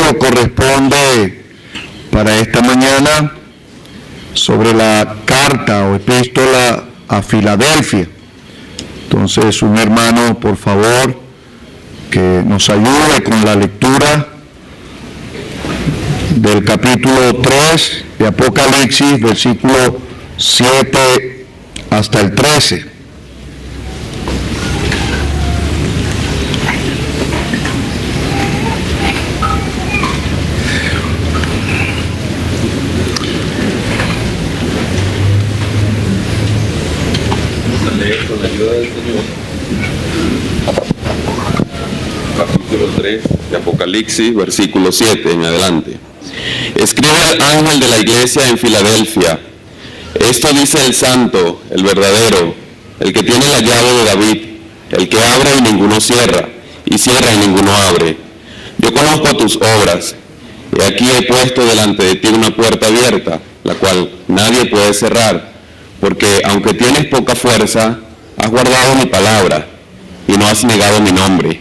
estudio corresponde para esta mañana sobre la carta o epístola a Filadelfia. Entonces, un hermano, por favor, que nos ayude con la lectura del capítulo 3 de Apocalipsis, versículo 7 hasta el 13. Con la ayuda del Señor. Capítulo 3 de Apocalipsis, versículo 7 en adelante. Escribe al ángel de la iglesia en Filadelfia: esto dice el santo, el verdadero, el que tiene la llave de David, el que abre y ninguno cierra, y cierra y ninguno abre. Yo conozco tus obras, y aquí he puesto delante de ti una puerta abierta, la cual nadie puede cerrar, porque aunque tienes poca fuerza, has guardado mi palabra, y no has negado mi nombre.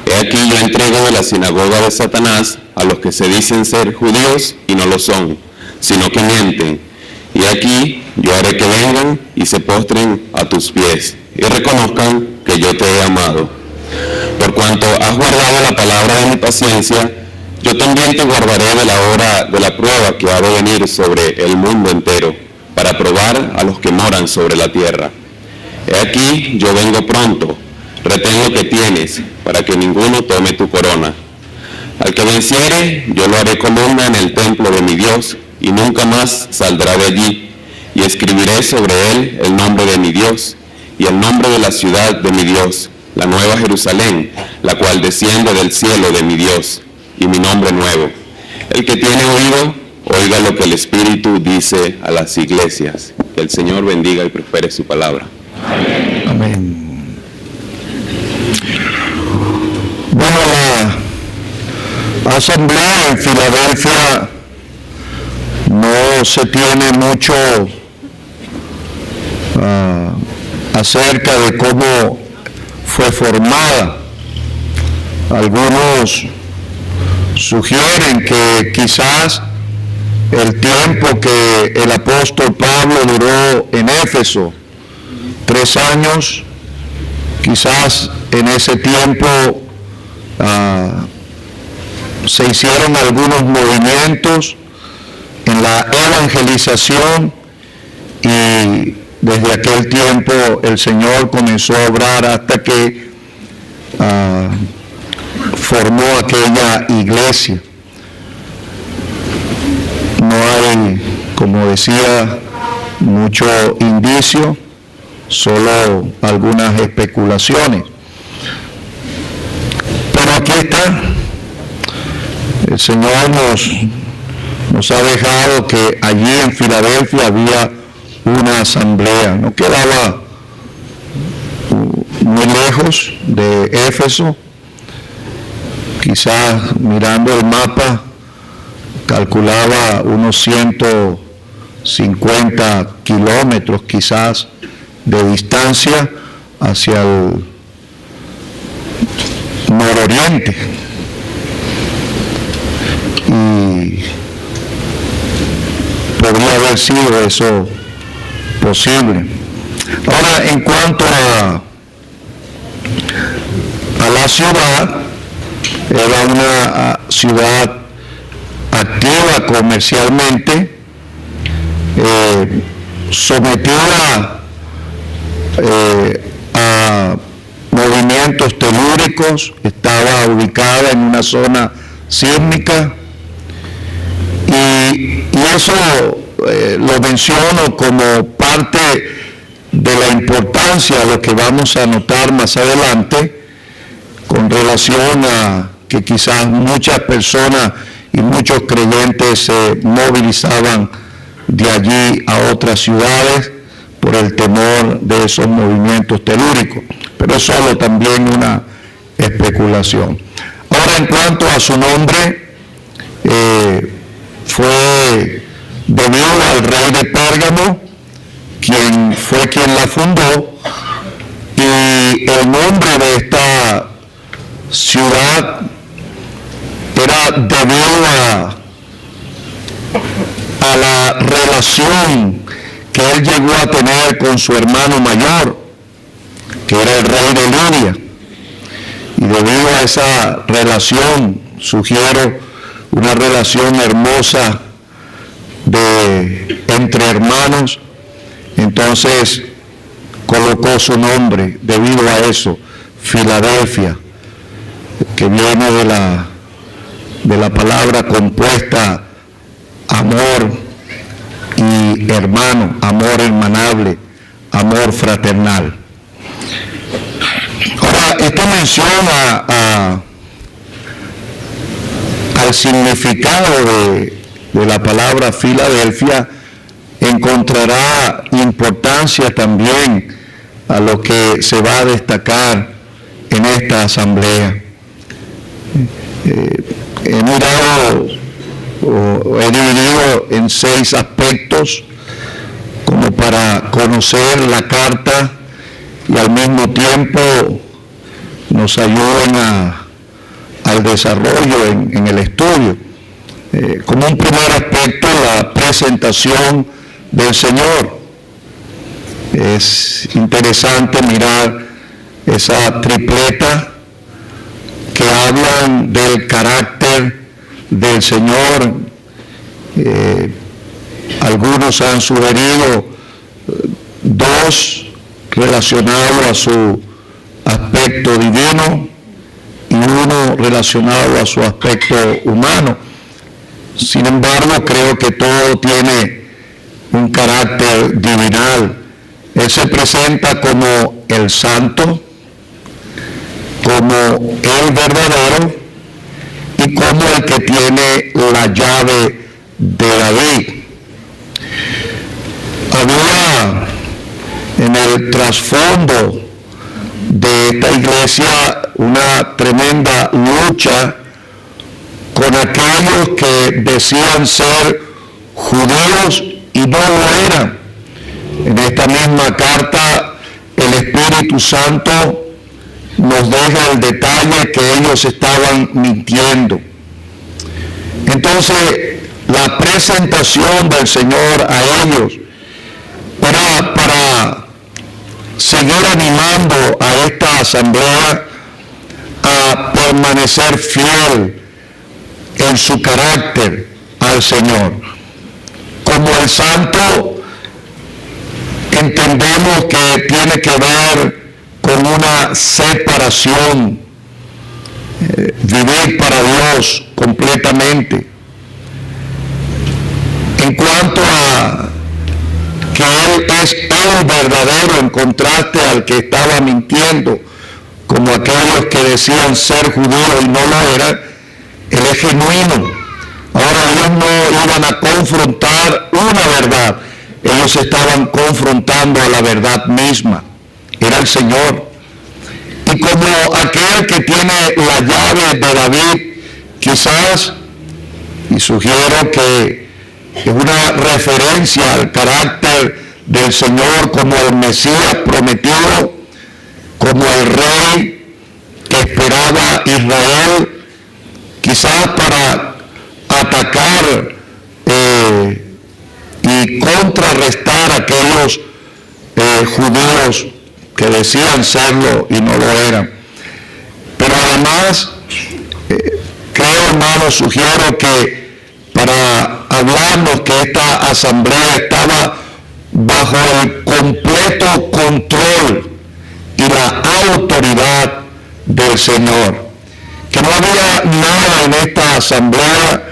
He aquí yo entrego de la sinagoga de Satanás a los que se dicen ser judíos y no lo son, sino que mienten. Y aquí yo haré que vengan y se postren a tus pies, y reconozcan que yo te he amado. Por cuanto has guardado la palabra de mi paciencia, yo también te guardaré de la hora de la prueba que ha de venir sobre el mundo entero, para probar a los que moran sobre la tierra. He aquí, yo vengo pronto, retén lo que tienes, para que ninguno tome tu corona. Al que venciere, yo lo haré columna en el templo de mi Dios, y nunca más saldrá de allí, y escribiré sobre él el nombre de mi Dios, y el nombre de la ciudad de mi Dios, la nueva Jerusalén, la cual desciende del cielo de mi Dios, y mi nombre nuevo. El que tiene oído, oiga lo que el Espíritu dice a las iglesias. Que el Señor bendiga y prospere su palabra. Amén. Amén. Bueno, la asamblea en Filadelfia no se tiene mucho acerca de cómo fue formada. Algunos sugieren que quizás el tiempo que el apóstol Pablo duró en Éfeso, 3 años, quizás en ese tiempo se hicieron algunos movimientos en la evangelización, y desde aquel tiempo el Señor comenzó a obrar hasta que formó aquella iglesia. No hay, como decía, mucho indicio, solo algunas especulaciones. Pero aquí está, el Señor nos ha dejado que allí en Filadelfia había una asamblea. No quedaba muy lejos de Éfeso, quizás mirando el mapa calculaba unos 150 kilómetros quizás de distancia hacia el nororiente, y podría haber sido eso posible. Ahora, en cuanto a la ciudad, era una ciudad activa comercialmente, sometida a movimientos telúricos, estaba ubicada en una zona sísmica, y eso lo menciono como parte de la importancia, lo que vamos a notar más adelante, con relación a que quizás muchas personas y muchos creyentes se movilizaban de allí a otras ciudades por el temor de esos movimientos telúricos, pero es solo también una especulación. Ahora, en cuanto a su nombre, fue debido al rey de Pérgamo, quien fue quien la fundó, y el nombre de esta ciudad era debido a la relación que él llegó a tener con su hermano mayor, que era el rey de Lidia. Y debido a esa relación, sugiero una relación hermosa entre hermanos, entonces colocó su nombre debido a eso, Filadelfia, que viene de la palabra compuesta amor y hermano, amor hermanable, amor fraternal. Ahora, esta mención al significado de la palabra Filadelfia encontrará importancia también a lo que se va a destacar en esta asamblea. He mirado o he dividido en 6 aspectos como para conocer la carta y al mismo tiempo nos ayuden al desarrollo en el estudio. Como un primer aspecto, la presentación del Señor. Es interesante mirar esa tripleta que hablan del carácter del Señor. Algunos han sugerido 2 relacionados a su aspecto divino y 1 relacionado a su aspecto humano. Sin embargo, creo que todo tiene un carácter divinal. Él se presenta como el santo, como el verdadero y como el que tiene la llave de David. Había en el trasfondo de esta iglesia una tremenda lucha con aquellos que decían ser judíos y no lo eran. En esta misma carta el Espíritu Santo nos deja el detalle que ellos estaban mintiendo. Entonces, la presentación del Señor a ellos era para seguir animando a esta asamblea a permanecer fiel en su carácter al Señor. Como el santo, entendemos que tiene que ver con una separación, vivir para Dios completamente. En cuanto a que Él es el verdadero en contraste al que estaba mintiendo, como aquellos que decían ser judíos y no lo eran, Él es genuino. Ahora ellos no iban a confrontar una verdad, ellos estaban confrontando a la verdad misma, era el Señor. Y como aquel que tiene la llave de David, quizás, y sugiero que es una referencia al carácter del Señor como el Mesías prometido, como el rey que esperaba Israel, quizás para atacar y contrarrestar a aquellos judíos que decían serlo y no lo eran. Pero además, creo, hermanos, sugiero que para hablarnos que esta asamblea estaba bajo el completo control y la autoridad del Señor, que no había nada en esta asamblea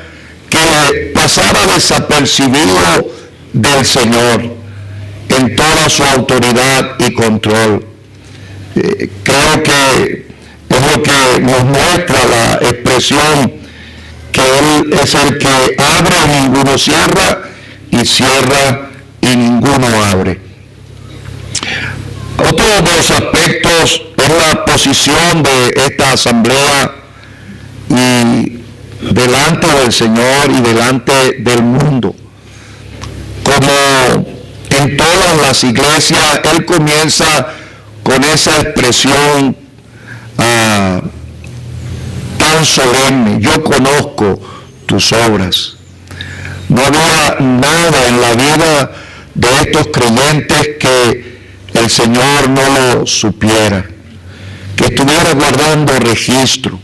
que pasara desapercibido del Señor en toda su autoridad y control. Creo que es lo que nos muestra la expresión que Él es el que abre y ninguno cierra, y cierra y ninguno abre. Otro de los aspectos es la posición de esta asamblea y delante del Señor y delante del mundo. Como en todas las iglesias, Él comienza con esa expresión tan tan solemne, yo conozco tus obras. No había nada en la vida de estos creyentes que el Señor no lo supiera, que estuviera guardando registro.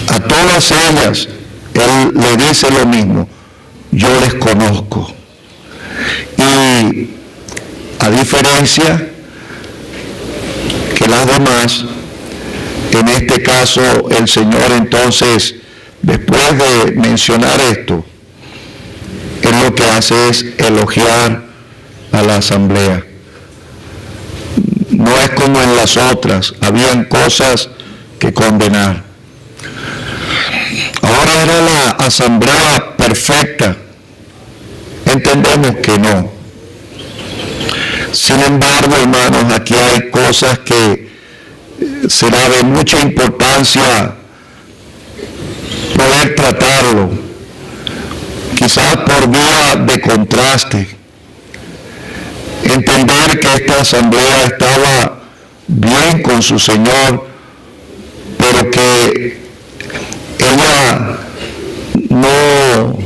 A todas ellas Él le dice lo mismo: yo les conozco. Y a diferencia que las demás, en este caso el Señor entonces, después de mencionar esto, Él lo que hace es elogiar a la asamblea. No es como en las otras, habían cosas que condenar. Ahora era la asamblea perfecta. Entendemos que no. Sin embargo, hermanos, aquí hay cosas que será de mucha importancia poder tratarlo, quizás por vía de contraste. Entender que esta asamblea estaba bien con su Señor, pero que ella no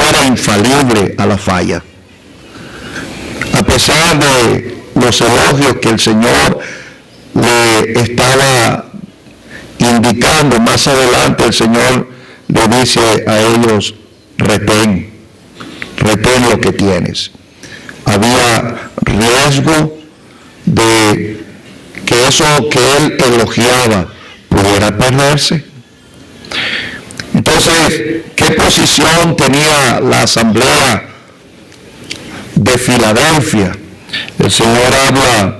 era infalible a la falla. A pesar de los elogios que el Señor le estaba indicando, más adelante el Señor le dice a ellos: retén lo que tienes. Había riesgo de que eso que él elogiaba pudiera perderse. Entonces, ¿qué posición tenía la asamblea de Filadelfia? El Señor habla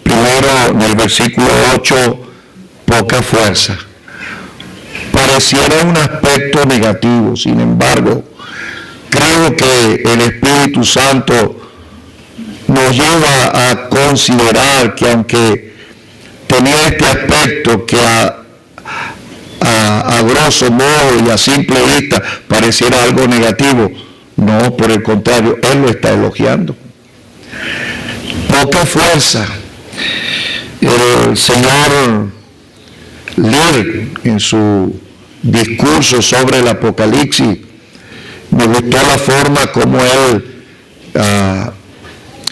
primero en el versículo 8, poca fuerza. Pareciera un aspecto negativo, sin embargo, creo que el Espíritu Santo nos lleva a considerar que aunque tenía este aspecto que a grosso modo y a simple vista pareciera algo negativo, no, por el contrario, Él lo está elogiando. Poca fuerza. El señor Lear, en su discurso sobre el Apocalipsis, me gustó la forma como él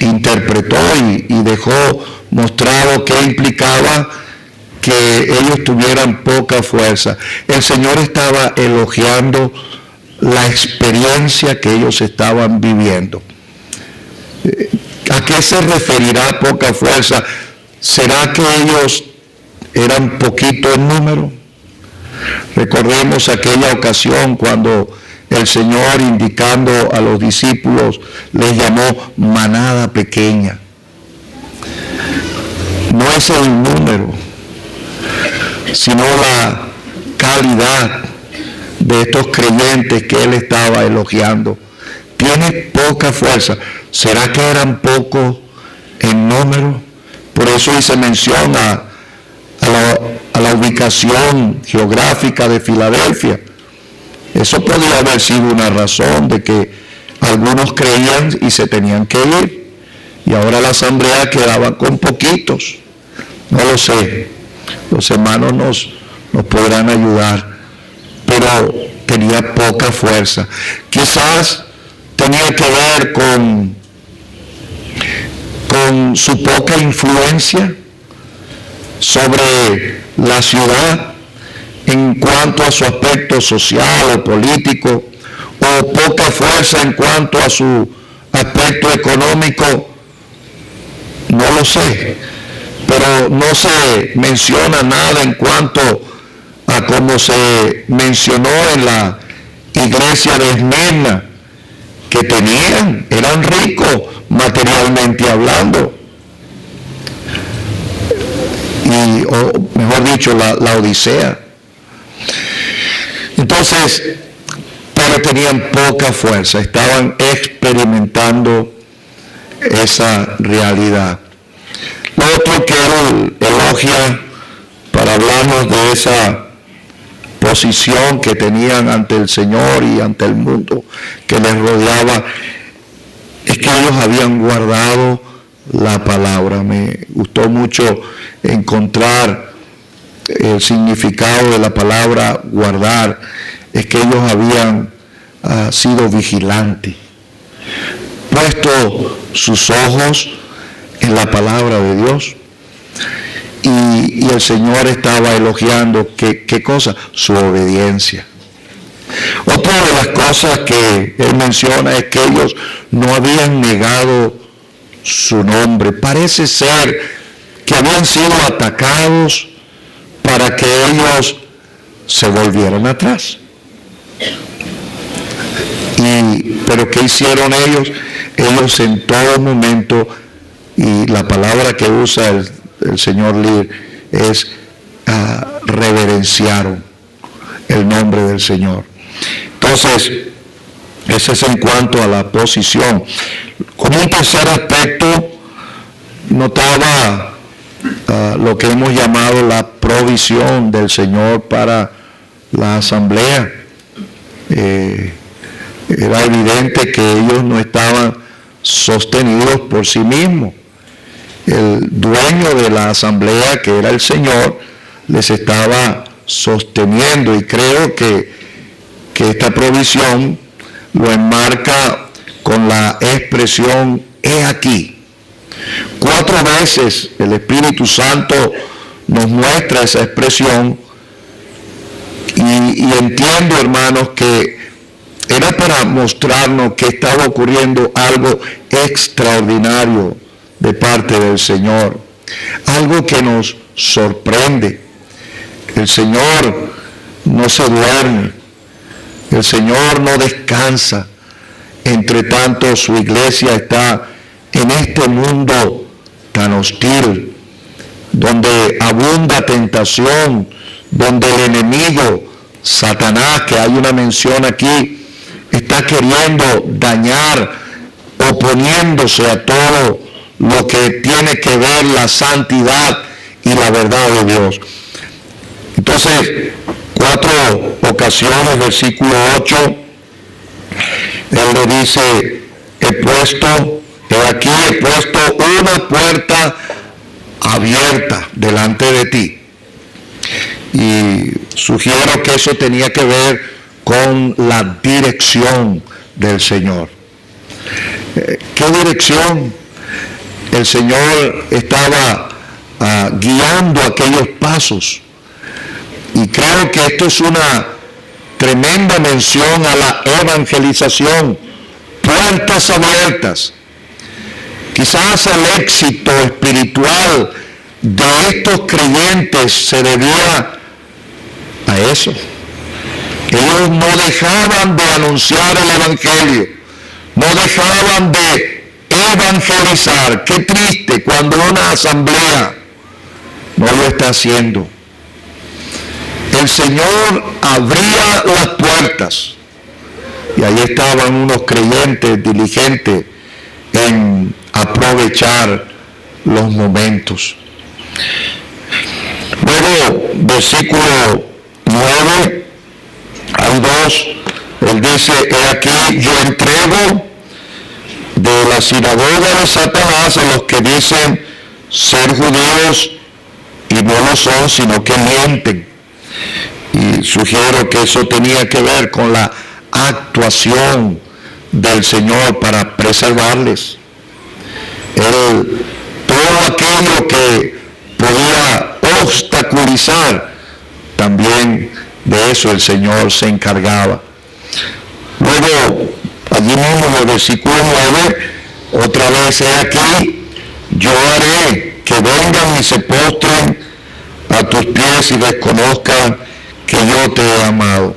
interpretó y dejó mostrado qué implicaba que ellos tuvieran poca fuerza. El Señor estaba elogiando la experiencia que ellos estaban viviendo. ¿A qué se referirá poca fuerza? ¿Será que ellos eran poquito en número? Recordemos aquella ocasión cuando el Señor, indicando a los discípulos, les llamó manada pequeña. No es el número, sino la calidad de estos creyentes que Él estaba elogiando. Tiene poca fuerza. ¿Será que eran pocos en número? Por eso hice mención a la ubicación geográfica de Filadelfia. Eso podría haber sido una razón de que algunos creían y se tenían que ir, y ahora la asamblea quedaba con poquitos. No lo sé, los hermanos nos podrán ayudar, pero tenía poca fuerza. Quizás tenía que ver con su poca influencia sobre la ciudad en cuanto a su aspecto social o político, o poca fuerza en cuanto a su aspecto económico. No lo sé, pero no se menciona nada en cuanto a cómo se mencionó en la iglesia de Esmirna, que eran ricos materialmente hablando, o mejor dicho, la Odisea. Entonces, pero tenían poca fuerza, estaban experimentando esa realidad. Lo otro que él elogia, para hablarnos de esa posición que tenían ante el Señor y ante el mundo que les rodeaba, es que ellos habían guardado la palabra. Me gustó mucho encontrar el significado de la palabra guardar es que ellos habían sido vigilantes, puesto sus ojos en la palabra de Dios. Y el Señor estaba elogiando, ¿qué cosa? Su obediencia. Otra de las cosas que Él menciona es que ellos no habían negado su nombre. Parece ser que habían sido atacados para que ellos se volvieran atrás. Pero ¿qué hicieron ellos? Ellos en todo momento, y la palabra que usa el señor Lear es reverenciaron el nombre del Señor. Entonces, ese es en cuanto a la posición. Como un tercer aspecto, notaba lo que hemos llamado la provisión del Señor para la asamblea. Era evidente que ellos no estaban sostenidos por sí mismos. El dueño de la asamblea, que era el Señor, les estaba sosteniendo, y creo que esta provisión lo enmarca con la expresión "he aquí". 4 veces el Espíritu Santo nos muestra esa expresión, y entiendo, hermanos, que era para mostrarnos que estaba ocurriendo algo extraordinario de parte del Señor, algo que nos sorprende. El Señor no se duerme, el Señor no descansa. Entre tanto, su iglesia está en este mundo tan hostil, donde abunda tentación, donde el enemigo, Satanás, que hay una mención aquí, está queriendo dañar, oponiéndose a todo lo que tiene que ver la santidad y la verdad de Dios. Entonces, 4 ocasiones, versículo 8, Él le dice, he puesto una puerta abierta delante de ti. Y sugiero que eso tenía que ver con la dirección del Señor. ¿Qué dirección? El Señor estaba guiando aquellos pasos. Y creo que esto es una tremenda mención a la evangelización. Puertas abiertas. Quizás el éxito espiritual de estos creyentes se debía a eso. Ellos no dejaban de anunciar el Evangelio, no dejaban de evangelizar. Qué triste cuando una asamblea no lo está haciendo. El Señor abría las puertas y ahí estaban unos creyentes diligentes en aprovechar los momentos. Luego, versículo 9 al 2, Él dice, he aquí yo entrego de la sinagoga de Satanás a los que dicen ser judíos y no lo son, sino que mienten. Y sugiero que eso tenía que ver con la actuación del Señor para preservarles. Todo aquello que podía obstaculizar, también de eso el Señor se encargaba. Luego, allí mismo en el versículo 9, otra vez, he aquí, yo haré que vengan y se postren a tus pies y reconozcan que yo te he amado.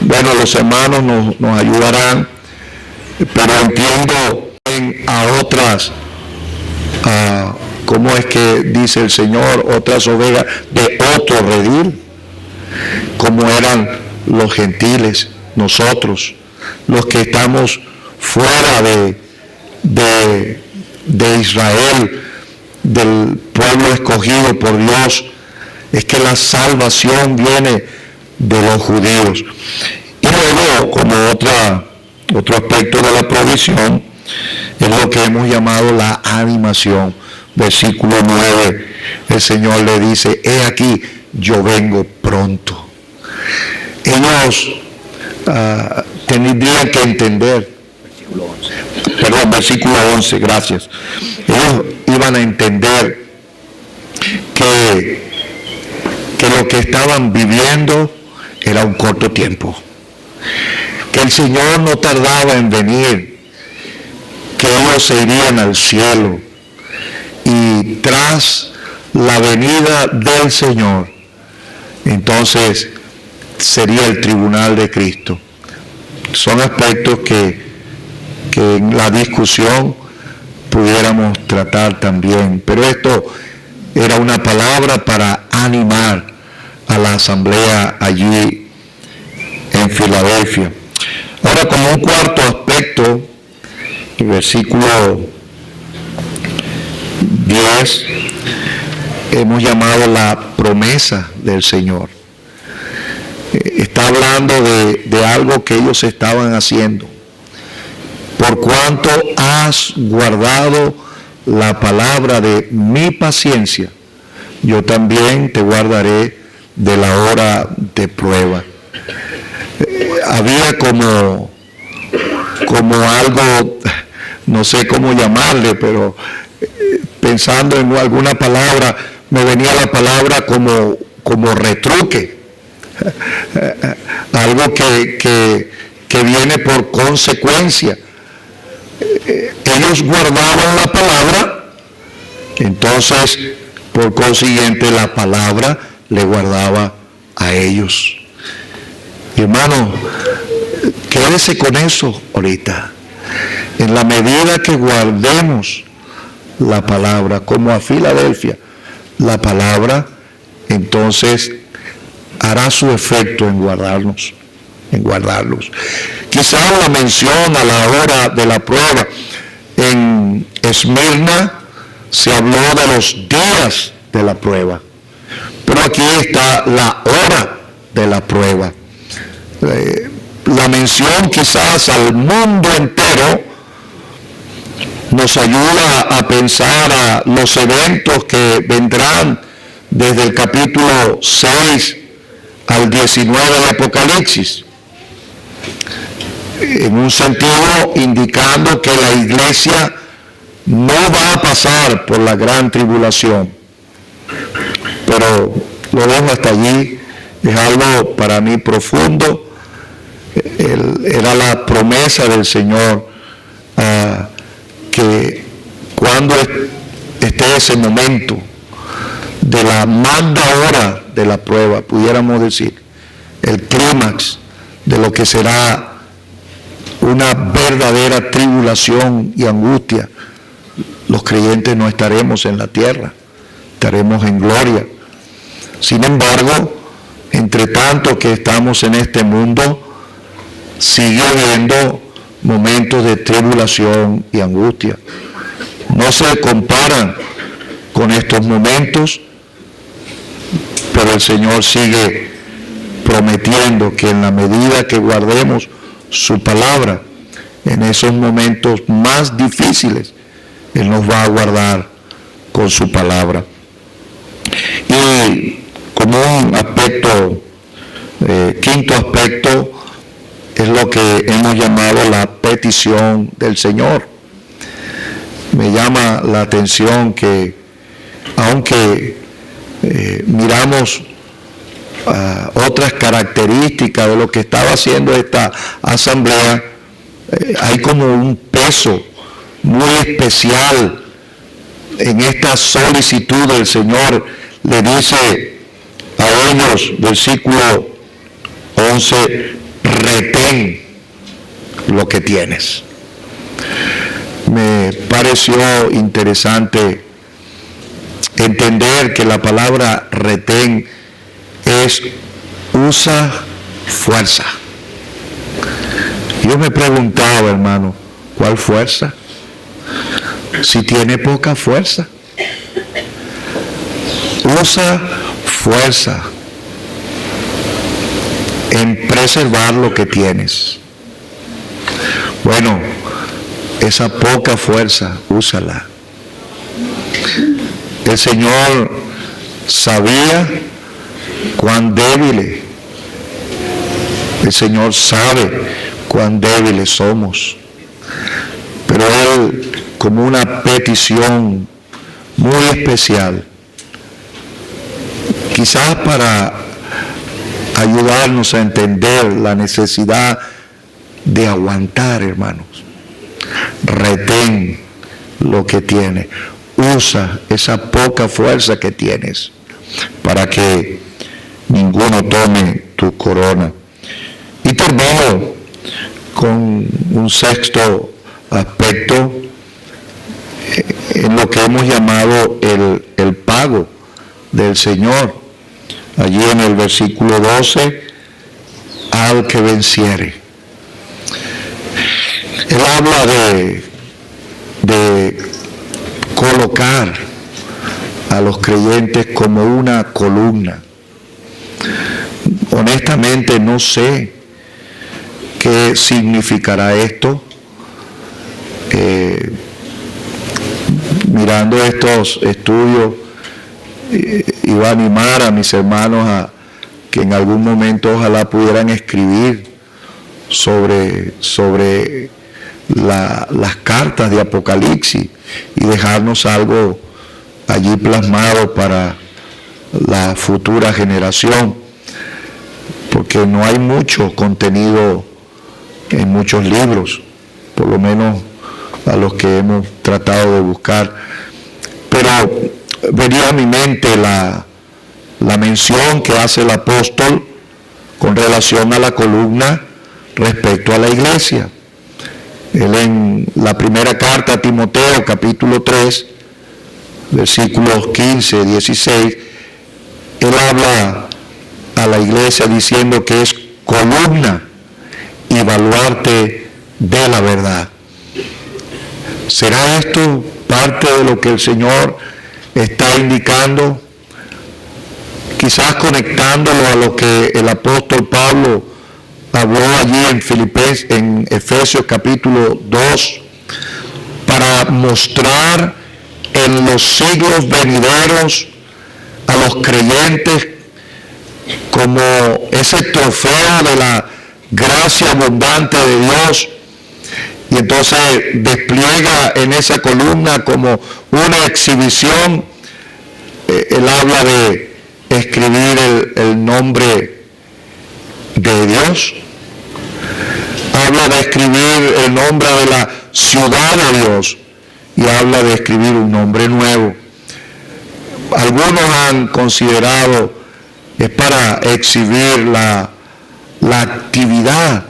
Bueno, los hermanos nos ayudarán, pero entiendo a otras, ¿cómo es que dice el Señor? Otras ovejas de otro redil, como eran los gentiles, nosotros, los que estamos fuera de Israel, del pueblo escogido por Dios. Es que la salvación viene de los judíos. Y luego, como otro aspecto de la provisión, es lo que hemos llamado la animación. Versículo 9, el Señor le dice, he aquí, yo vengo pronto. Ellos tendrían que entender, versículo 11, gracias. Ellos iban a entender que lo que estaban viviendo era un corto tiempo, que el Señor no tardaba en venir, que ellos se irían al cielo, y tras la venida del Señor, entonces sería el tribunal de Cristo. Son aspectos que en la discusión pudiéramos tratar también, pero esto era una palabra para animar a la asamblea allí en Filadelfia. Ahora, como un cuarto aspecto, el versículo 10, hemos llamado la promesa del Señor. Está hablando de algo que ellos estaban haciendo. Por cuanto has guardado la palabra de mi paciencia, yo también te guardaré de la hora de prueba. Había como algo, no sé cómo llamarle, pero pensando en alguna palabra, me venía la palabra como retruque. Algo que viene por consecuencia. Ellos guardaban la palabra, entonces por consiguiente la palabra le guardaba a ellos. Y hermano, quédese con eso ahorita. En la medida que guardemos la palabra, como a Filadelfia, la palabra entonces hará su efecto en guardarlos. Quizás la mención a la hora de la prueba. En Esmirna se habló de los días de la prueba, pero aquí está la hora de la prueba. La mención quizás al mundo entero nos ayuda a pensar a los eventos que vendrán desde el capítulo 6 al 19 de Apocalipsis, en un sentido indicando que la iglesia no va a pasar por la gran tribulación, pero lo dejo hasta allí. Es algo para mí profundo. Era la promesa del Señor que cuando esté ese momento de la magna hora de la prueba, pudiéramos decir, el clímax de lo que será una verdadera tribulación y angustia, los creyentes no estaremos en la tierra, estaremos en gloria. Sin embargo, entre tanto que estamos en este mundo, sigue habiendo momentos de tribulación y angustia. No se comparan con estos momentos, pero el Señor sigue prometiendo que en la medida que guardemos su palabra, en esos momentos más difíciles, Él nos va a guardar con su palabra. Y como un aspecto, quinto aspecto, es lo que hemos llamado la petición del Señor. Me llama la atención que, aunque miramos otras características de lo que estaba haciendo esta asamblea, hay como un peso muy especial en esta solicitud del Señor. Le dice a ellos, versículo 11, retén lo que tienes. Me pareció interesante entender que la palabra retén es usa fuerza. Yo me preguntaba, hermano, ¿cuál fuerza? Si tiene poca fuerza. Usa fuerza en preservar lo que tienes. Bueno, esa poca fuerza, úsala. El Señor sabía cuán débiles. El Señor sabe cuán débiles somos. Pero Él, como una petición muy especial, quizás para ayudarnos a entender la necesidad de aguantar, hermanos. Retén lo que tienes. Usa esa poca fuerza que tienes para que ninguno tome tu corona. Y termino con un sexto aspecto en lo que hemos llamado el pago del Señor. Allí en el versículo 12, al que venciere. Él habla de colocar a los creyentes como una columna. Honestamente no sé qué significará esto. Mirando estos estudios, iba a animar a mis hermanos a que en algún momento ojalá pudieran escribir sobre las cartas de Apocalipsis y dejarnos algo allí plasmado para la futura generación, porque no hay mucho contenido en muchos libros, por lo menos a los que hemos tratado de buscar. Pero venía a mi mente la mención que hace el apóstol con relación a la columna respecto a la iglesia. Él en la primera carta a Timoteo, capítulo 3, versículos 15, 16, él habla a la iglesia diciendo que es columna y baluarte de la verdad. ¿Será esto parte de lo que el Señor está indicando? Quizás conectándolo a lo que el apóstol Pablo habló allí en Efesios capítulo 2, para mostrar en los siglos venideros a los creyentes como ese trofeo de la gracia abundante de Dios. Y entonces despliega en esa columna como una exhibición. Él habla de escribir el nombre de Dios. Habla de escribir el nombre de la ciudad de Dios. Y habla de escribir un nombre nuevo. Algunos han considerado es para exhibir la actividad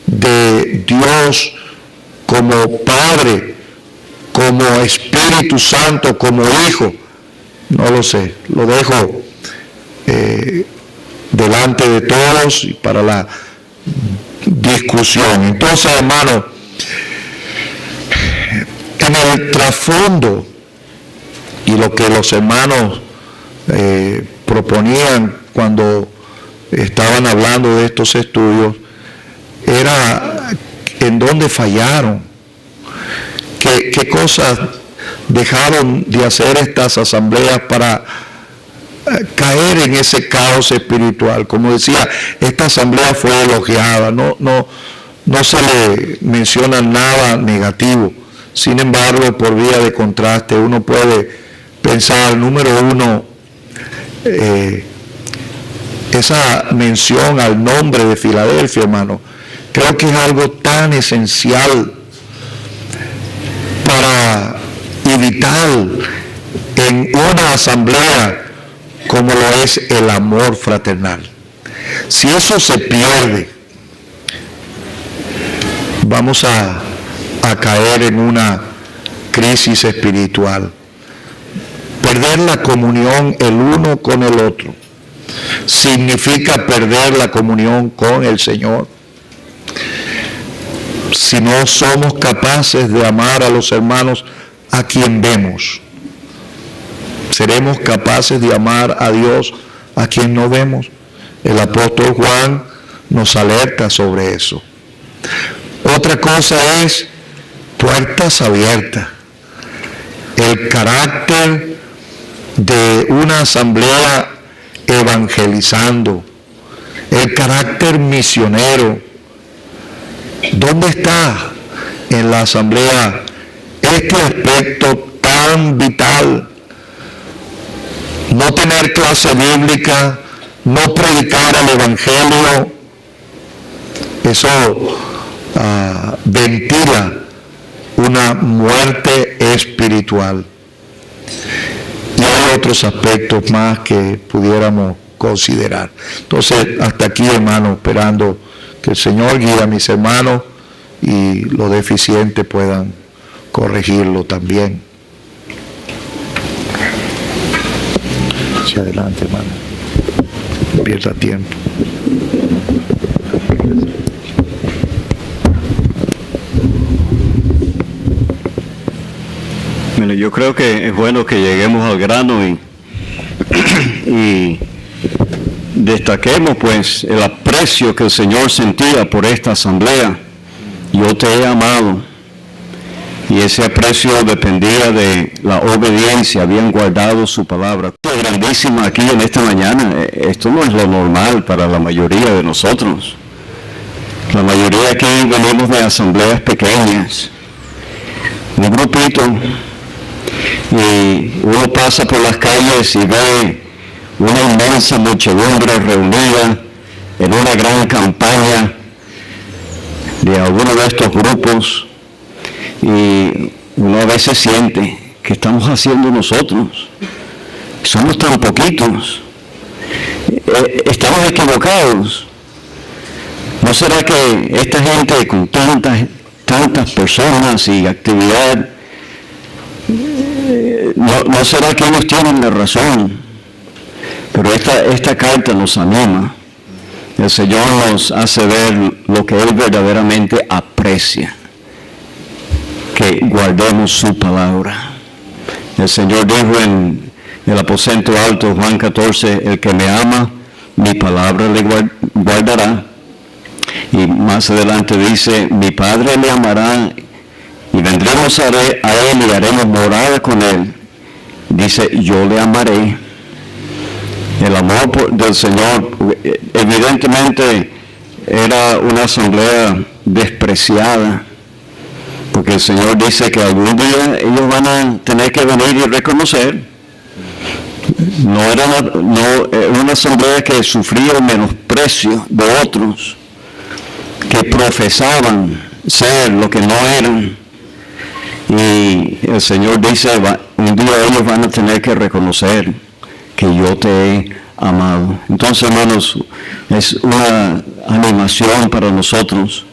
de Dios como Padre, como Espíritu Santo, como Hijo. No lo sé, lo dejo delante de todos y para la discusión. Entonces, hermano, en el trasfondo y lo que los hermanos proponían cuando estaban hablando de estos estudios era en dónde fallaron, qué cosas dejaron de hacer estas asambleas para caer en ese caos espiritual. Como decía, esta asamblea fue elogiada, no se le menciona nada negativo. Sin embargo, por vía de contraste, uno puede pensar, número uno, esa mención al nombre de Filadelfia, hermano, creo que es algo tan esencial y vital en una asamblea como lo es el amor fraternal. Si eso se pierde, vamos a caer en una crisis espiritual. Perder la comunión el uno con el otro significa perder la comunión con el Señor. Si no somos capaces de amar a los hermanos a quien vemos, ¿seremos capaces de amar a Dios a quien no vemos? El apóstol Juan nos alerta sobre eso. Otra cosa es puertas abiertas. El carácter de una asamblea evangelizando, el carácter misionero. ¿Dónde está en la asamblea este aspecto tan vital? No tener clase bíblica, no predicar el evangelio, eso ventila una muerte espiritual. Y hay otros aspectos más que pudiéramos considerar. Entonces, hasta aquí, hermano, esperando que el Señor guíe a mis hermanos y los deficientes puedan corregirlo también. Hacia adelante, hermano. No pierda tiempo. Bueno, yo creo que es bueno que lleguemos al grano y destaquemos pues el aprecio que el Señor sentía por esta asamblea. Yo te he amado. Y ese aprecio dependía de la obediencia, habían guardado su palabra. Es grandísima aquí en esta mañana. Esto no es lo normal para la mayoría de nosotros. La mayoría aquí venimos de asambleas pequeñas, un grupito, y uno pasa por las calles y ve una inmensa muchedumbre reunida en una gran campaña de alguno de estos grupos. Y uno a veces siente, ¿qué estamos haciendo nosotros? Somos tan poquitos. Estamos equivocados. ¿No será que esta gente con tantas personas y actividad, no será que ellos tienen la razón? Pero esta carta nos anima. El Señor nos hace ver lo que Él verdaderamente aprecia. Que guardemos su palabra. El Señor dijo en el aposento alto, Juan 14, el que me ama, mi palabra le guardará. Y más adelante dice, mi Padre le amará y vendremos a Él y haremos morada con Él. Dice, yo le amaré. El amor del Señor, evidentemente, era una asamblea despreciada. Porque el Señor dice que algún día ellos van a tener que venir y reconocer. No era una asamblea que sufría el menosprecio de otros, que profesaban ser lo que no eran. Y el Señor dice, un día ellos van a tener que reconocer que yo te he amado. Entonces, hermanos, es una animación para nosotros.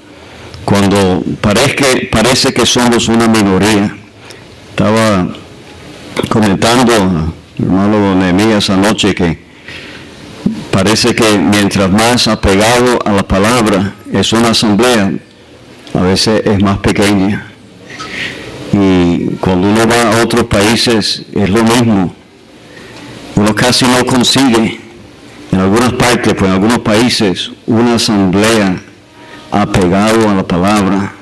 Cuando parece que somos una minoría. Estaba comentando, hermano Nehemías, anoche, que parece que mientras más apegado a la palabra es una asamblea, a veces es más pequeña. Y cuando uno va a otros países es lo mismo. Uno casi no consigue, en algunas partes, pues en algunos países, una asamblea apegado a la palabra,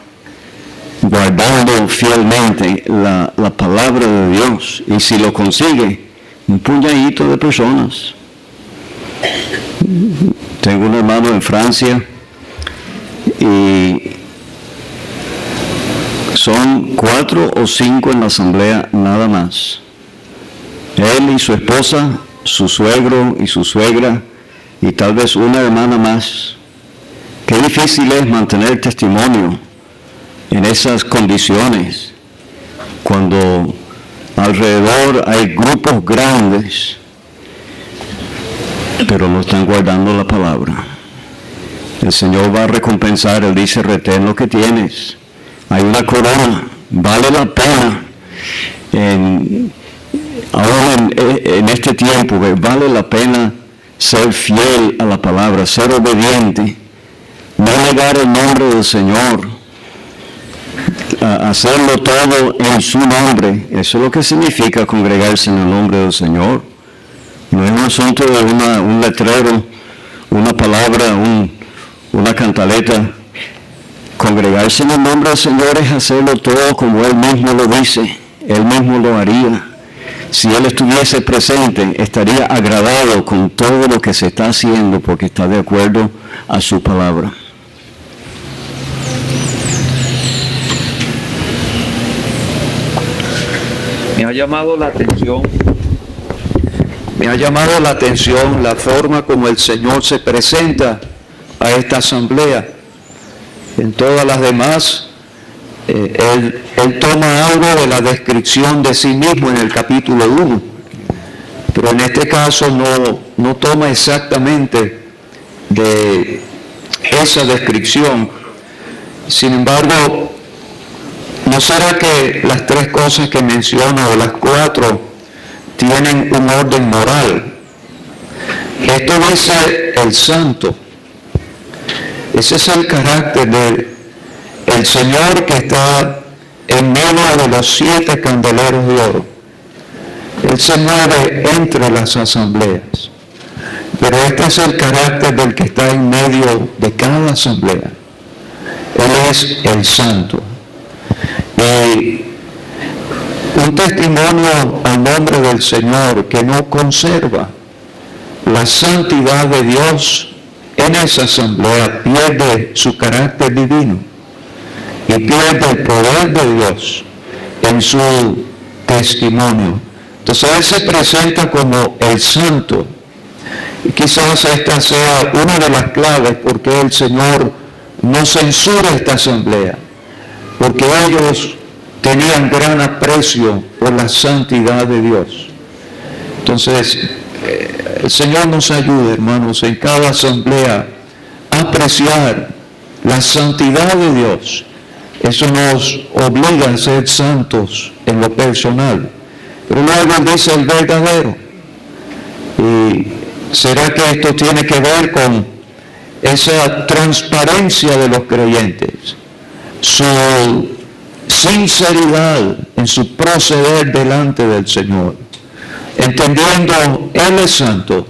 guardando fielmente la palabra de Dios. Y si lo consigue, un puñadito de personas. Tengo un hermano en Francia y son 4 o 5 en la asamblea nada más. Él y su esposa, su suegro y su suegra y tal vez una hermana más. Qué difícil es mantener testimonio en esas condiciones, cuando alrededor hay grupos grandes, pero no están guardando la palabra. El Señor va a recompensar, Él dice, retén lo que tienes. Hay una corona, vale la pena, aún en este tiempo, vale la pena ser fiel a la palabra, ser obediente. No negar el nombre del Señor, hacerlo todo en su nombre. Eso es lo que significa congregarse en el nombre del Señor. No es un asunto de un letrero, una palabra, una cantaleta. Congregarse en el nombre del Señor es hacerlo todo como Él mismo lo dice. Él mismo lo haría. si Él estuviese presente, estaría agradado con todo lo que se está haciendo porque está de acuerdo a su palabra. Me ha llamado la atención la forma como el Señor se presenta a esta asamblea. En todas las demás, Él toma algo de la descripción de sí mismo en el capítulo 1, pero en este caso no toma exactamente de esa descripción. Sin embargo, ¿no será que las tres cosas que menciono, o las cuatro, tienen un orden moral? Esto dice el santo. Ese es el carácter del Señor que está en medio de los 7 candeleros de oro. Él se mueve entre las asambleas. Pero este es el carácter del que está en medio de cada asamblea. Él es el santo. Y un testimonio al nombre del Señor que no conserva la santidad de Dios en esa asamblea pierde su carácter divino y pierde el poder de Dios en su testimonio. Entonces Él se presenta como el santo. Y quizás esta sea una de las claves porque el Señor no censura esta asamblea, porque ellos tenían gran aprecio por la santidad de Dios. Entonces, el Señor nos ayude, hermanos, en cada asamblea a apreciar la santidad de Dios. Eso nos obliga a ser santos en lo personal. Pero luego dice el verdadero. Y ¿será que esto tiene que ver con esa transparencia de los creyentes? Su sinceridad en su proceder delante del Señor. Entendiendo, Él es santo.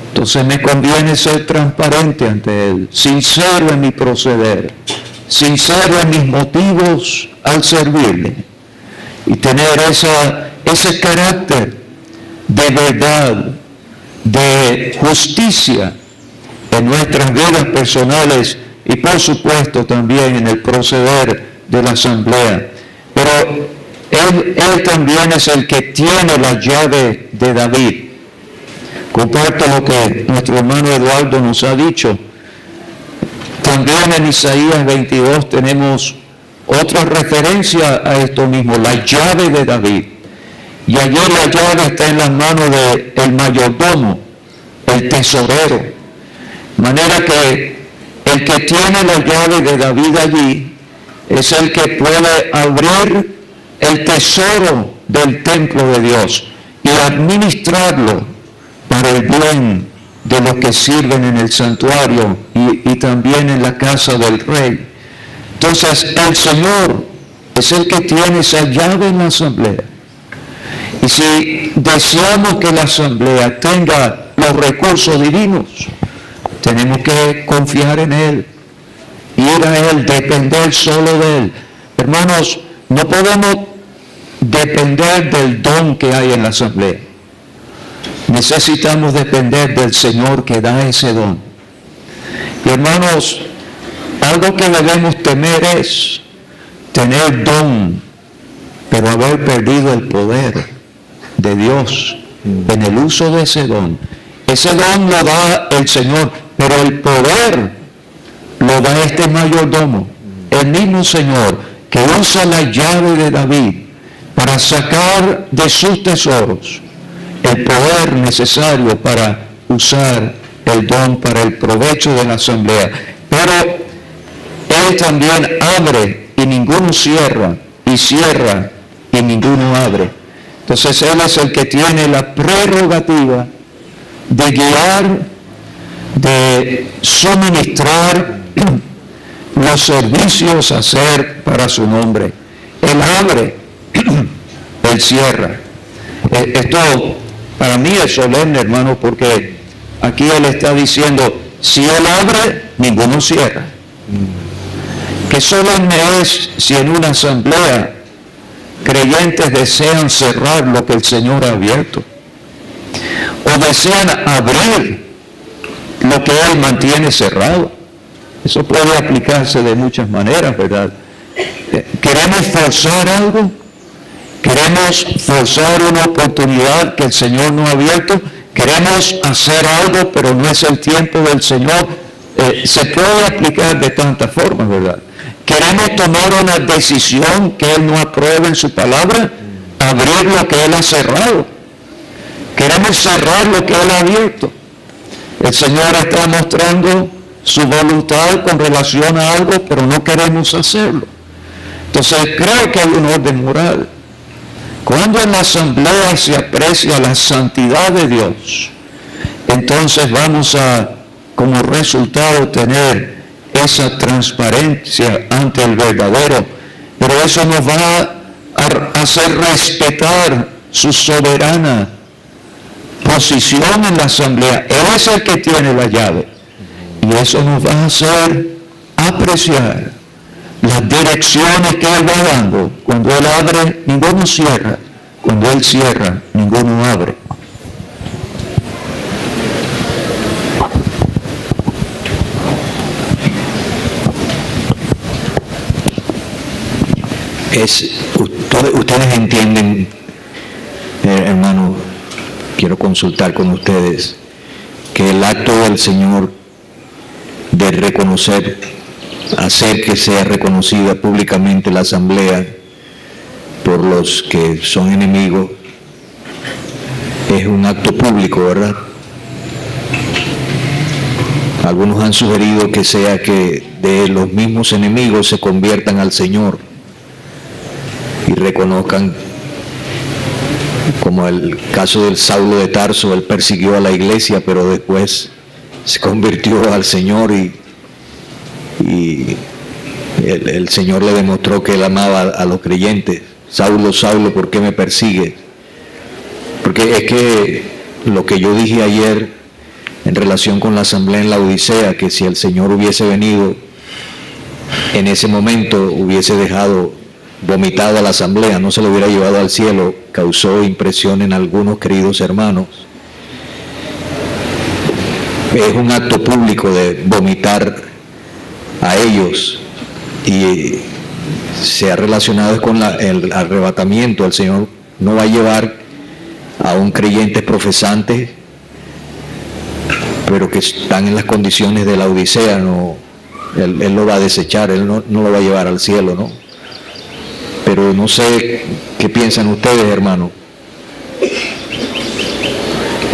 Entonces me conviene ser transparente ante Él, sincero en mi proceder, sincero en mis motivos al servirle. Y tener ese carácter de verdad, de justicia en nuestras vidas personales y por supuesto también en el proceder de la asamblea. Pero él también es el que tiene la llave de David. Comparto lo que nuestro hermano Eduardo nos ha dicho. También en Isaías 22 tenemos otra referencia a esto mismo, la llave de David. Y allí la llave está en las manos del mayordomo, el tesorero. De manera que el que tiene la llave de David allí es el que puede abrir el tesoro del templo de Dios y administrarlo para el bien de los que sirven en el santuario y también en la casa del rey. Entonces el Señor es el que tiene esa llave en la asamblea. Y si deseamos que la asamblea tenga los recursos divinos, tenemos que confiar en Él, ir a Él, depender solo de Él. Hermanos, no podemos depender del don que hay en la asamblea. Necesitamos depender del Señor que da ese don. Y hermanos, algo que debemos temer es tener don, pero haber perdido el poder de Dios en el uso de ese don. Ese don lo da el Señor, pero el poder lo da este mayordomo, el mismo Señor que usa la llave de David para sacar de sus tesoros el poder necesario para usar el don para el provecho de la asamblea. Pero Él también abre y ninguno cierra, y cierra y ninguno abre. Entonces Él es el que tiene la prerrogativa de guiar, de suministrar los servicios a hacer para su nombre. Él abre, Él cierra. Esto para mí es solemne, hermano, porque aquí Él está diciendo, si Él abre, ninguno cierra. Qué solemne es si en una asamblea creyentes desean cerrar lo que el Señor ha abierto, o desean abrir lo que Él mantiene cerrado. Eso puede aplicarse de muchas maneras, ¿verdad? ¿Queremos forzar algo? ¿Queremos forzar una oportunidad que el Señor no ha abierto? ¿Queremos hacer algo, pero no es el tiempo del Señor? Se puede aplicar de tantas formas, ¿verdad? ¿Queremos tomar una decisión que Él no apruebe en su palabra? Abrir lo que Él ha cerrado. ¿Queremos cerrar lo que Él ha abierto? El Señor está mostrando su voluntad con relación a algo, pero no queremos hacerlo. Entonces creo que hay un orden moral. Cuando en la asamblea se aprecia la santidad de Dios, entonces vamos a, como resultado, tener esa transparencia ante el verdadero, pero eso nos va a hacer respetar su soberana posición en la asamblea. Él es el que tiene la llave, y eso nos va a hacer apreciar las direcciones que Él va dando. Cuando Él abre, ninguno cierra. Cuando Él cierra, ninguno abre. Ustedes entienden, hermano, quiero consultar con ustedes, que el acto del Señor de reconocer, hacer que sea reconocida públicamente la asamblea por los que son enemigos, es un acto público, ¿verdad? Algunos han sugerido que sea que de los mismos enemigos se conviertan al Señor y reconozcan, como el caso del Saulo de Tarso. Él persiguió a la iglesia, pero después se convirtió al Señor y el Señor le demostró que Él amaba a los creyentes. Saulo, Saulo, ¿por qué me persigues? Porque es que lo que yo dije ayer en relación con la asamblea en la Odisea, que si el Señor hubiese venido en ese momento, hubiese dejado vomitado a la asamblea, no se lo hubiera llevado al cielo, causó impresión en algunos queridos hermanos. Es un acto público de vomitar a ellos, y se ha relacionado con el arrebatamiento. El Señor no va a llevar a un creyente profesante, pero que están en las condiciones de la Odisea, no, él lo va a desechar, Él no lo va a llevar al cielo, ¿no? Pero no sé qué piensan ustedes, hermano.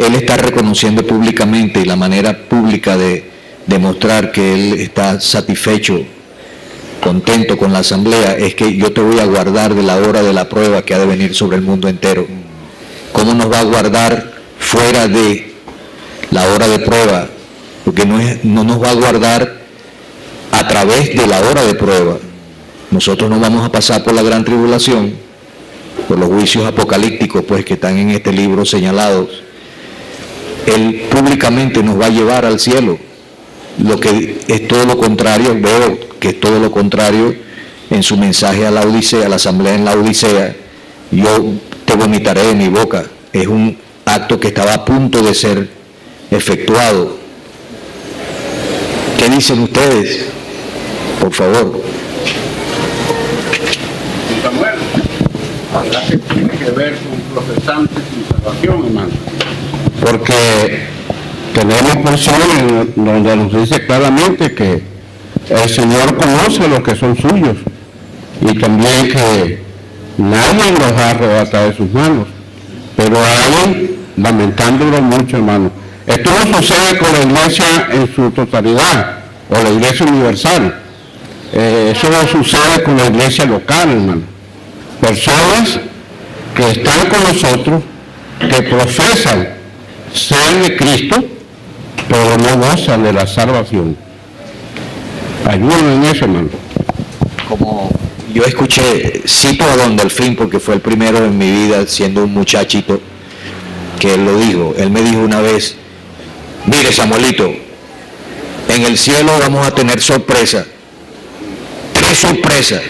Él está reconociendo públicamente, y la manera pública de demostrar que Él está satisfecho, contento con la asamblea, es que yo te voy a guardar de la hora de la prueba que ha de venir sobre el mundo entero. ¿Cómo nos va a guardar fuera de la hora de prueba? Porque no nos va a guardar a través de la hora de prueba. Nosotros no vamos a pasar por la gran tribulación, por los juicios apocalípticos, pues, que están en este libro señalados. Él públicamente nos va a llevar al cielo, lo que es todo lo contrario. Veo que es todo lo contrario en su mensaje a la Odisea, a la asamblea en la Odisea. Yo te vomitaré de mi boca. Es un acto que estaba a punto de ser efectuado. ¿Qué dicen ustedes? Por favor. Samuel, ¿qué tiene que ver con protestantes sin salvación, hermano? Porque tenemos porciones donde nos dice claramente que el Señor conoce los que son suyos, y también que nadie los ha arrebatado de sus manos. Pero hay, lamentándolo mucho, hermano, esto no sucede con la iglesia en su totalidad, o la iglesia universal. Eso no sucede con la iglesia local, hermano. Personas que están con nosotros, que profesan ser de Cristo, pero no gozan de la salvación. Ayúdenme en eso, hermano. Como yo escuché, cito a don Delfín, porque fue el primero en mi vida, siendo un muchachito, que él lo dijo. Él me dijo una vez: mire, Samuelito, en el cielo vamos a tener sorpresa, 3 sorpresas.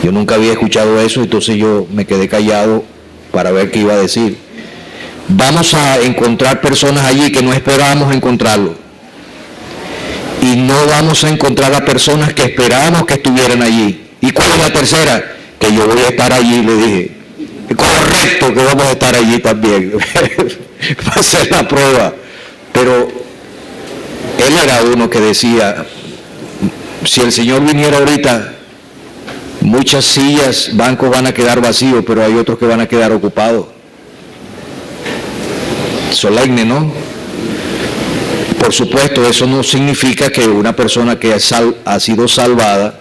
Yo nunca había escuchado eso, entonces yo me quedé callado para ver qué iba a decir. Vamos a encontrar personas allí que no esperábamos encontrarlo. Y no vamos a encontrar a personas que esperábamos que estuvieran allí. ¿Y cuál es la tercera? Que yo voy a estar allí, le dije. Correcto, que vamos a estar allí también. Va a ser la prueba. Pero él era uno que decía, si el Señor viniera ahorita, muchas sillas, bancos van a quedar vacíos, pero hay otros que van a quedar ocupados. Solemne, ¿no? Por supuesto, eso no significa que una persona que ha sido salvada,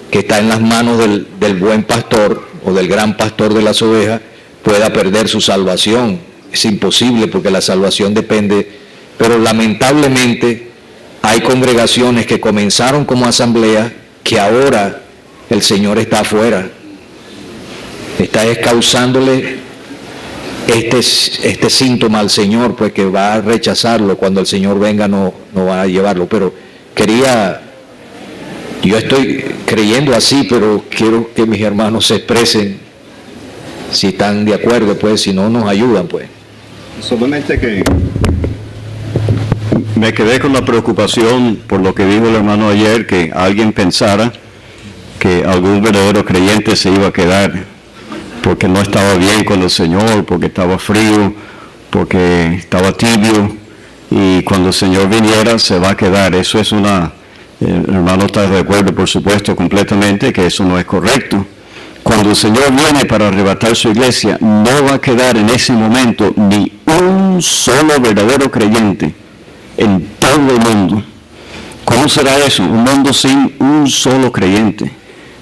que está en las manos del buen pastor o del gran pastor de las ovejas, pueda perder su salvación. Es imposible, porque la salvación depende, pero lamentablemente hay congregaciones que comenzaron como asamblea que ahora el Señor está afuera, está causándole este síntoma al Señor, pues que va a rechazarlo. Cuando el Señor venga no va a llevarlo. Pero yo estoy creyendo así, pero quiero que mis hermanos se expresen si están de acuerdo, pues, si no nos ayudan, pues. Solamente que me quedé con la preocupación por lo que dijo el hermano ayer, que alguien pensara que algún verdadero creyente se iba a quedar porque no estaba bien con el Señor, porque estaba frío, porque estaba tibio, y cuando el Señor viniera se va a quedar. Eso es el hermano está de acuerdo, por supuesto, completamente, que eso no es correcto. Cuando el Señor viene para arrebatar su iglesia, no va a quedar en ese momento ni un solo verdadero creyente en todo el mundo. ¿Cómo será eso? Un mundo sin un solo creyente.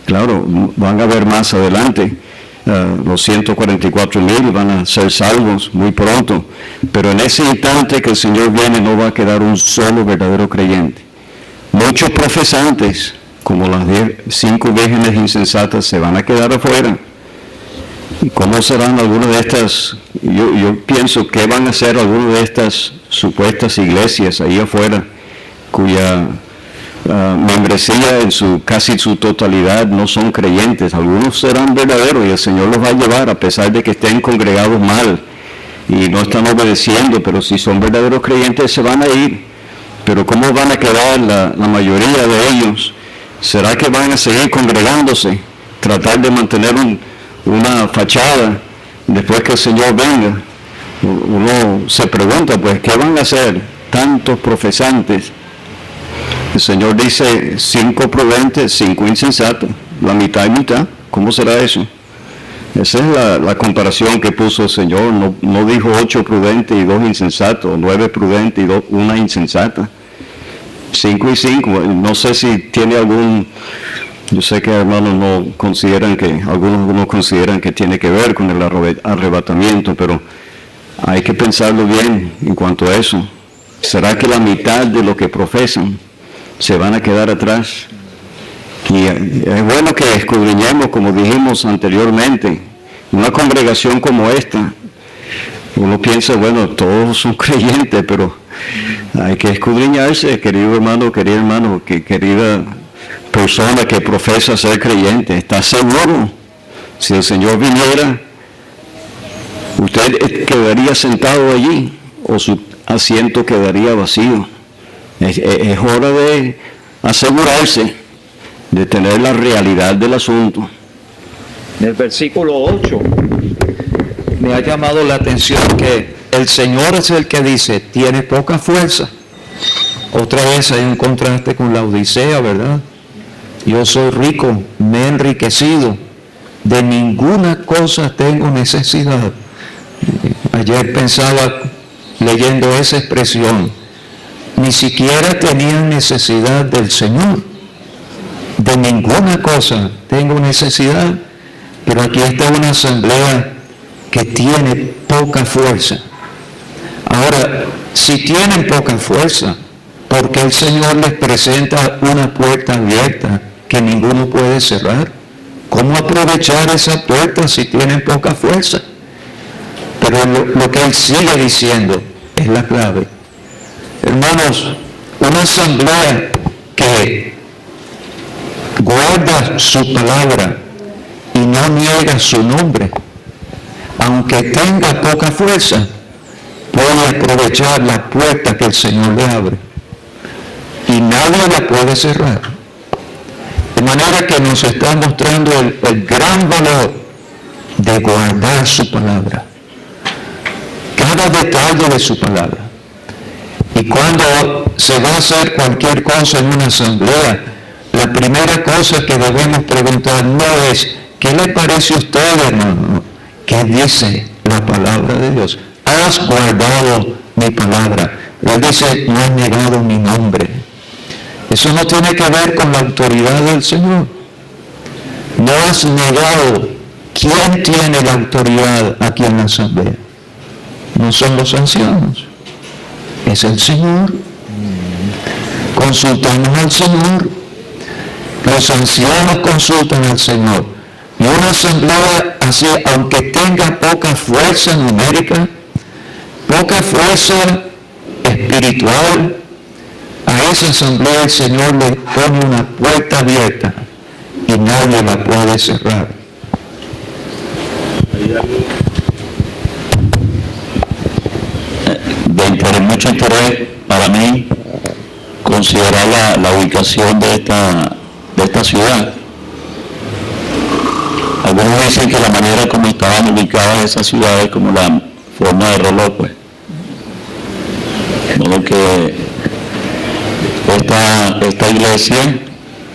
Claro, van a ver más adelante, los 144,000 van a ser salvos muy pronto, pero en ese instante que el Señor viene no va a quedar un solo verdadero creyente. Muchos profesantes, como las 5 vírgenes insensatas, se van a quedar afuera. ¿Y cómo serán algunas de estas? Yo pienso que van a ser algunas de estas supuestas iglesias ahí afuera, cuya membresía casi su totalidad no son creyentes. Algunos serán verdaderos y el Señor los va a llevar, a pesar de que estén congregados mal y no están obedeciendo, pero si son verdaderos creyentes se van a ir. Pero ¿cómo van a quedar la mayoría de ellos? ¿Será que van a seguir congregándose, tratar de mantener una fachada después que el Señor venga? Uno se pregunta, pues, ¿qué van a hacer tantos profesantes? El Señor dice 5 prudentes, 5 insensatos, la mitad y mitad. ¿Cómo será eso? Esa es la comparación que puso el Señor. No dijo 8 prudentes y 2 insensatos, 9 prudentes y 1 insensata. 5 y 5. No sé si tiene yo sé que hermanos algunos consideran que tiene que ver con el arrebatamiento, pero hay que pensarlo bien en cuanto a eso. ¿Será que la mitad de lo que profesan se van a quedar atrás? Y es bueno que escudriñemos, como dijimos anteriormente, una congregación como esta. Uno piensa, bueno, todos son creyentes, pero hay que escudriñarse, querido hermano, querida persona que profesa ser creyente. ¿Está seguro? Si el Señor viniera, ¿usted quedaría sentado allí o su asiento quedaría vacío? Es hora de asegurarse de tener la realidad del asunto. En el versículo 8 me ha llamado la atención que el Señor es el que dice, tiene poca fuerza. Otra vez hay un contraste con la Odisea, ¿verdad? Yo soy rico, me he enriquecido, de ninguna cosa tengo necesidad. Ayer pensaba, leyendo esa expresión, ni siquiera tenían necesidad del Señor. De ninguna cosa tengo necesidad, pero aquí está una asamblea que tiene poca fuerza. Ahora, si tienen poca fuerza, ¿por qué el Señor les presenta una puerta abierta que ninguno puede cerrar? ¿Cómo aprovechar esa puerta si tienen poca fuerza? Pero lo que Él sigue diciendo es la clave. Hermanos, una asamblea que guarda su palabra, y no niega su nombre, aunque tenga poca fuerza, puede aprovechar la puerta que el Señor le abre y nadie la puede cerrar. De manera que nos está mostrando el gran valor de guardar su palabra, cada detalle de su palabra. Y cuando se va a hacer cualquier cosa en una asamblea, la primera cosa que debemos preguntar no es ¿qué le parece a usted, hermano? ¿Qué dice la palabra de Dios? ¿Has guardado mi palabra? Él dice, no has negado mi nombre. Eso no tiene que ver con la autoridad del Señor. No has negado. ¿Quién tiene la autoridad aquí en la asamblea? No son los ancianos, es el Señor. Consultamos al Señor. Los ancianos consultan al Señor. Y una asamblea así, aunque tenga poca fuerza numérica, poca fuerza espiritual, a esa asamblea el Señor le pone una puerta abierta y nadie la puede cerrar. De mucho interés para mí considerar la ubicación de esta ciudad. Algunos dicen que la manera como estaban ubicadas esas ciudades como la forma de reloj, pues. De modo que esta iglesia,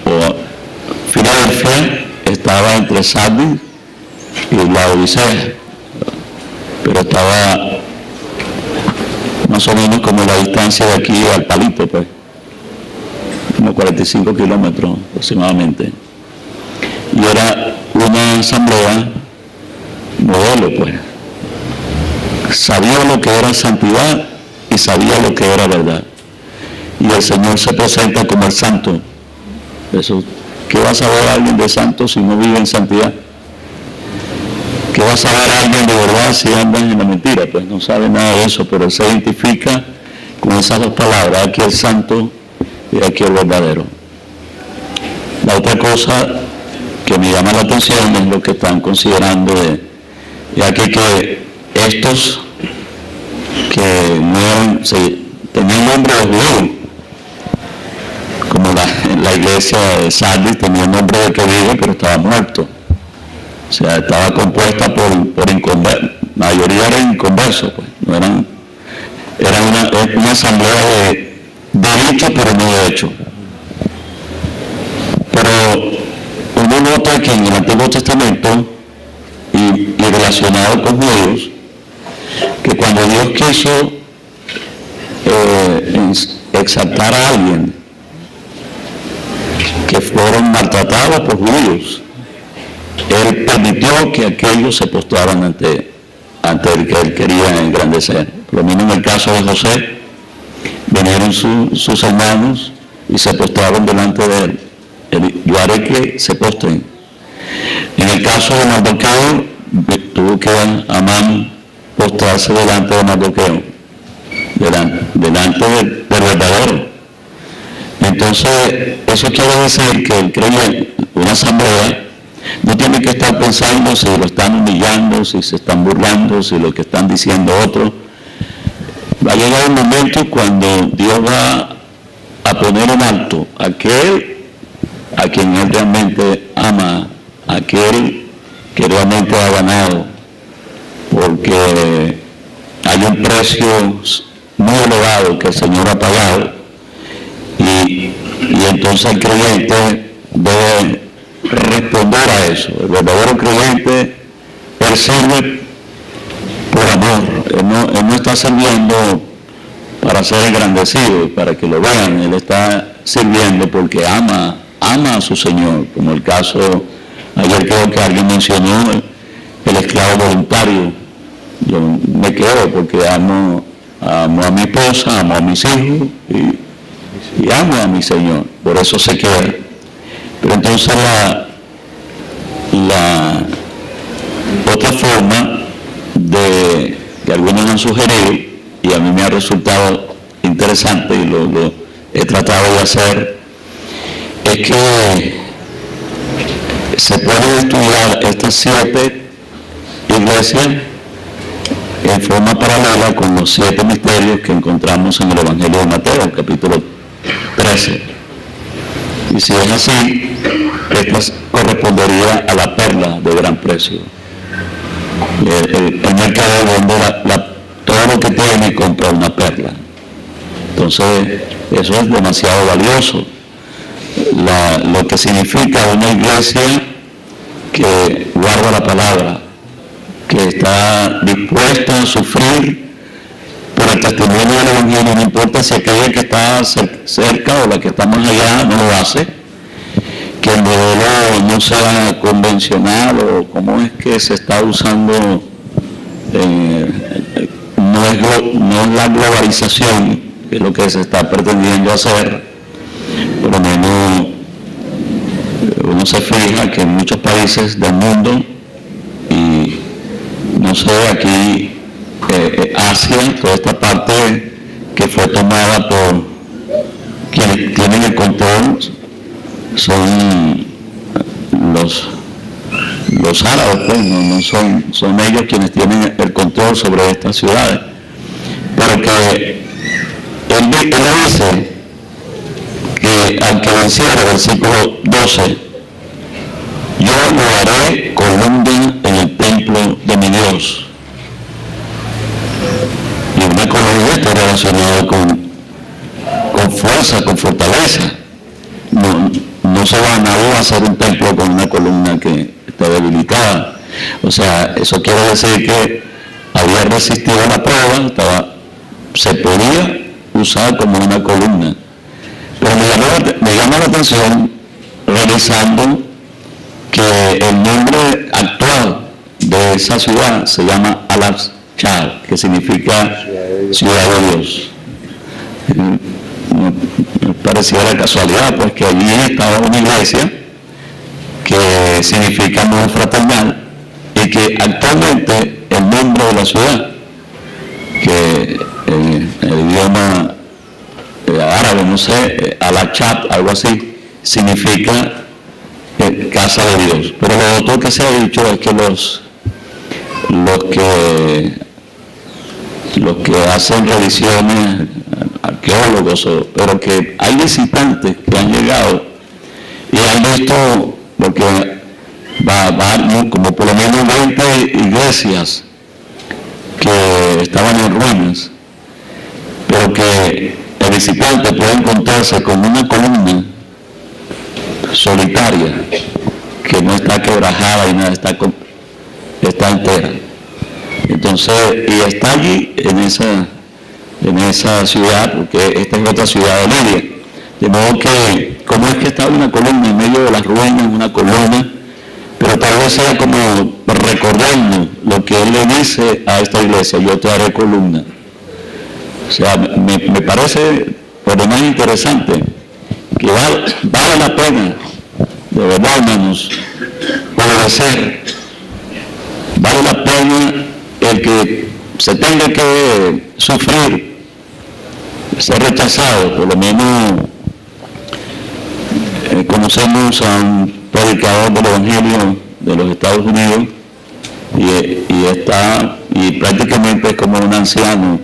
o Filadelfia, estaba entre Sardis y la Odisea, pero estaba más o menos como la distancia de aquí al Palito, pues, como 45 kilómetros aproximadamente. Y era una asamblea modelo, pues. Sabía lo que era santidad y sabía lo que era verdad. Y el Señor se presenta como el santo. Eso, ¿qué va a saber alguien de santo si no vive en santidad? ¿Qué va a saber alguien de verdad si anda en la mentira? Pues no sabe nada de eso, pero él se identifica con esas dos palabras, aquí el santo y aquí el verdadero. La otra cosa que me llama la atención es lo que están considerando de aquí que estos que no eran, tenían nombre de judíos, como la iglesia de Sardis tenía el nombre de que vive, pero estaba muerto. O sea, estaba compuesta por inconversos, la mayoría eran inconversos, pues, no eran, era una asamblea de dicho pero no de hecho. Pero uno nota que en el Antiguo Testamento y relacionado con judíos, que cuando Dios quiso exaltar a alguien que fueron maltratados por judíos, Él permitió que aquellos se postraran ante el que Él quería engrandecer. Por lo menos en el caso de José, vinieron sus hermanos y se postraron delante de Él. Yo haré que se postren. En el caso de Mardoqueo, tuvo que Amán postrarse delante de Mardoqueo, delante del verdadero. Entonces, eso quiere decir que el creyente, una asamblea, no tiene que estar pensando si lo están humillando, si se están burlando, si lo que están diciendo otros. Va a llegar un momento cuando Dios va a poner en alto a aquel a quien Él realmente ama, a aquel que realmente ha ganado, porque hay un precio muy elevado que el Señor ha pagado y entonces el creyente debe responder a eso. El verdadero creyente, él sirve por amor, él no está sirviendo para ser engrandecido, para que lo vean, él está sirviendo porque ama a su Señor, como el caso, ayer creo que alguien mencionó el esclavo voluntario. Yo me quedo porque amo a mi esposa, amo a mis hijos y amo a mi Señor, por eso se queda. Pero entonces la otra forma que algunos han sugerido, y a mí me ha resultado interesante y lo he tratado de hacer, es que se puede estudiar estas 7 iglesias en forma paralela con los 7 misterios que encontramos en el Evangelio de Mateo, capítulo 13. Y si es así, esta correspondería a la perla de gran precio. El mercado vende todo lo que tiene y compra una perla. Entonces, eso es demasiado valioso. Lo que significa una iglesia que guarda la palabra, que está dispuesta a sufrir por el testimonio del Evangelio, no importa si aquella que está cerca o la que está más allá no lo hace, que el modelo no sea convencional o cómo es que se está usando, no es la globalización, que es lo que se está pretendiendo hacer. Por lo menos uno se fija que en muchos países del mundo, y no sé, aquí Asia, toda esta parte que fue tomada por quienes tienen el control, son los árabes, pues, no son ellos quienes tienen el control sobre estas ciudades. Pero que él dice que al que venciera, versículo 12, yo lo haré columna en el templo de mi Dios. Y una columna está relacionada con fuerza, con fortaleza. No se va, nadie va a hacer un templo con una columna que está debilitada. O sea, eso quiere decir que había resistido la prueba, se podía usar como una columna. Pero me llama la atención, revisando, que el nombre actual de esa ciudad se llama Al-Aqsa, que significa ciudad de Dios. Me parecía la casualidad, pues que allí estaba una iglesia que significa amor fraternal, y que actualmente el nombre de la ciudad, que en el idioma árabe, no sé, Al-Aqsa, algo así, significa casa de Dios. Pero lo otro que se ha dicho es que los que hacen revisiones, arqueólogos, pero que hay visitantes que han llegado y han visto, porque va como por lo menos 20 iglesias que estaban en ruinas, pero que el visitante puede encontrarse con una columna solitaria que no está quebrajada y nada, está entera. Entonces, y está allí en esa ciudad, porque esta es otra ciudad de Lidia. De modo que, ¿cómo es que está una columna en medio de las ruinas, una columna? Pero tal vez sea como recordando lo que él le dice a esta iglesia: yo te haré columna. O sea, me parece por lo más interesante que vale la pena, de verdad, hermanos, obedecer. Vale la pena el que se tenga que sufrir, ser rechazado. Por lo menos conocemos a un predicador del Evangelio de los Estados Unidos y prácticamente es como un anciano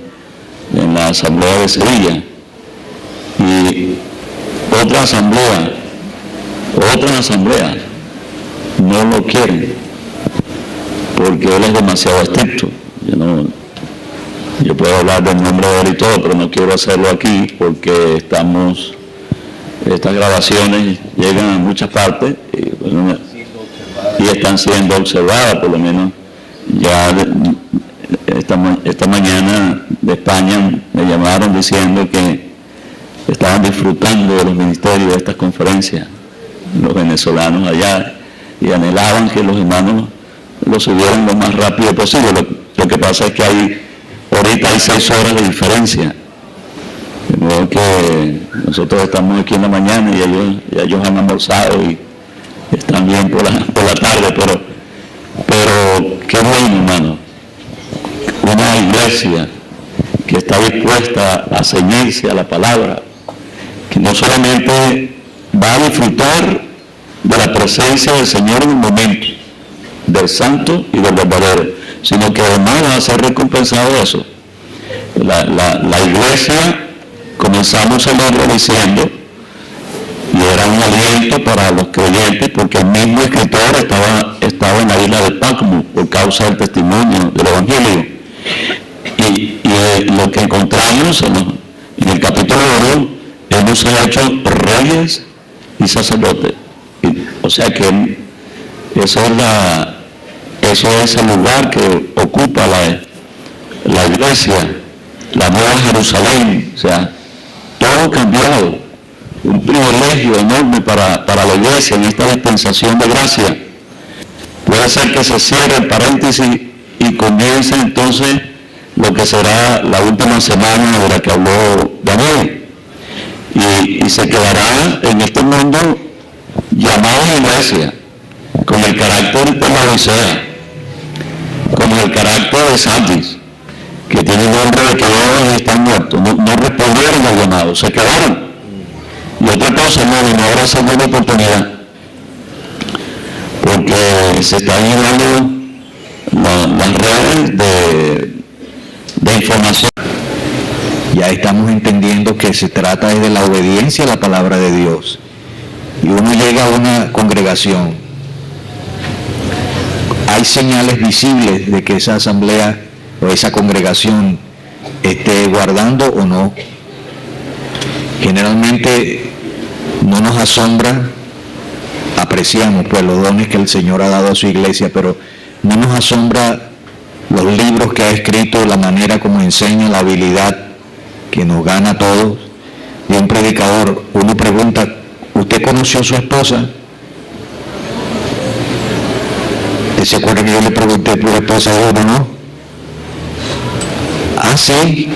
en la asamblea de Sevilla, y otras asambleas no lo quieren porque él es demasiado estricto. Yo puedo hablar del nombre de él y todo, pero no quiero hacerlo aquí porque estas grabaciones llegan a muchas partes y están siendo observadas. Por lo menos ya esta mañana de España me llamaron diciendo que estaban disfrutando de los ministerios de estas conferencias, los venezolanos allá, y anhelaban que los hermanos lo subieran lo más rápido posible. Lo que pasa es que ahorita hay 6 horas de diferencia, de modo que nosotros estamos aquí en la mañana y ellos han almorzado y están bien por la tarde, pero qué bueno, hermano, una iglesia que está dispuesta a ceñirse a la palabra, que no solamente va a disfrutar de la presencia del Señor en el momento, del santo y del verdadero, sino que además va a ser recompensado eso. La iglesia, comenzamos el libro diciendo, y era un aliento para los creyentes, porque el mismo escritor estaba en la isla de Patmos por causa del testimonio del Evangelio. Y lo que encontramos en el capítulo 1, hemos hecho reyes y sacerdotes. O sea que eso es el lugar que ocupa la iglesia, la Nueva Jerusalén. O sea, todo cambiado. Un privilegio enorme para la iglesia en esta dispensación de gracia. Puede ser que se cierre el paréntesis y comience entonces lo que será la última semana de la que habló Daniel. Y se quedará en este mundo llamado iglesia, con el carácter de la Odisea, con el carácter de Sardis, que tiene nombre de que ellos están muertos, no respondieron al llamado, se quedaron. Y otra cosa, no habrá segunda oportunidad, porque se están llenando las redes de información. Ya estamos entendiendo que se trata de la obediencia a la palabra de Dios. Y uno llega a una congregación, hay señales visibles de que esa asamblea o esa congregación esté guardando o no. Generalmente no nos asombra, apreciamos pues los dones que el Señor ha dado a su iglesia, pero no nos asombra los libros que ha escrito, la manera como enseña, la habilidad que nos gana a todos. De un predicador, uno pregunta, ¿usted conoció a su esposa? ¿Usted se acuerda que yo le pregunté por la esposa de uno, no? Ah, sí.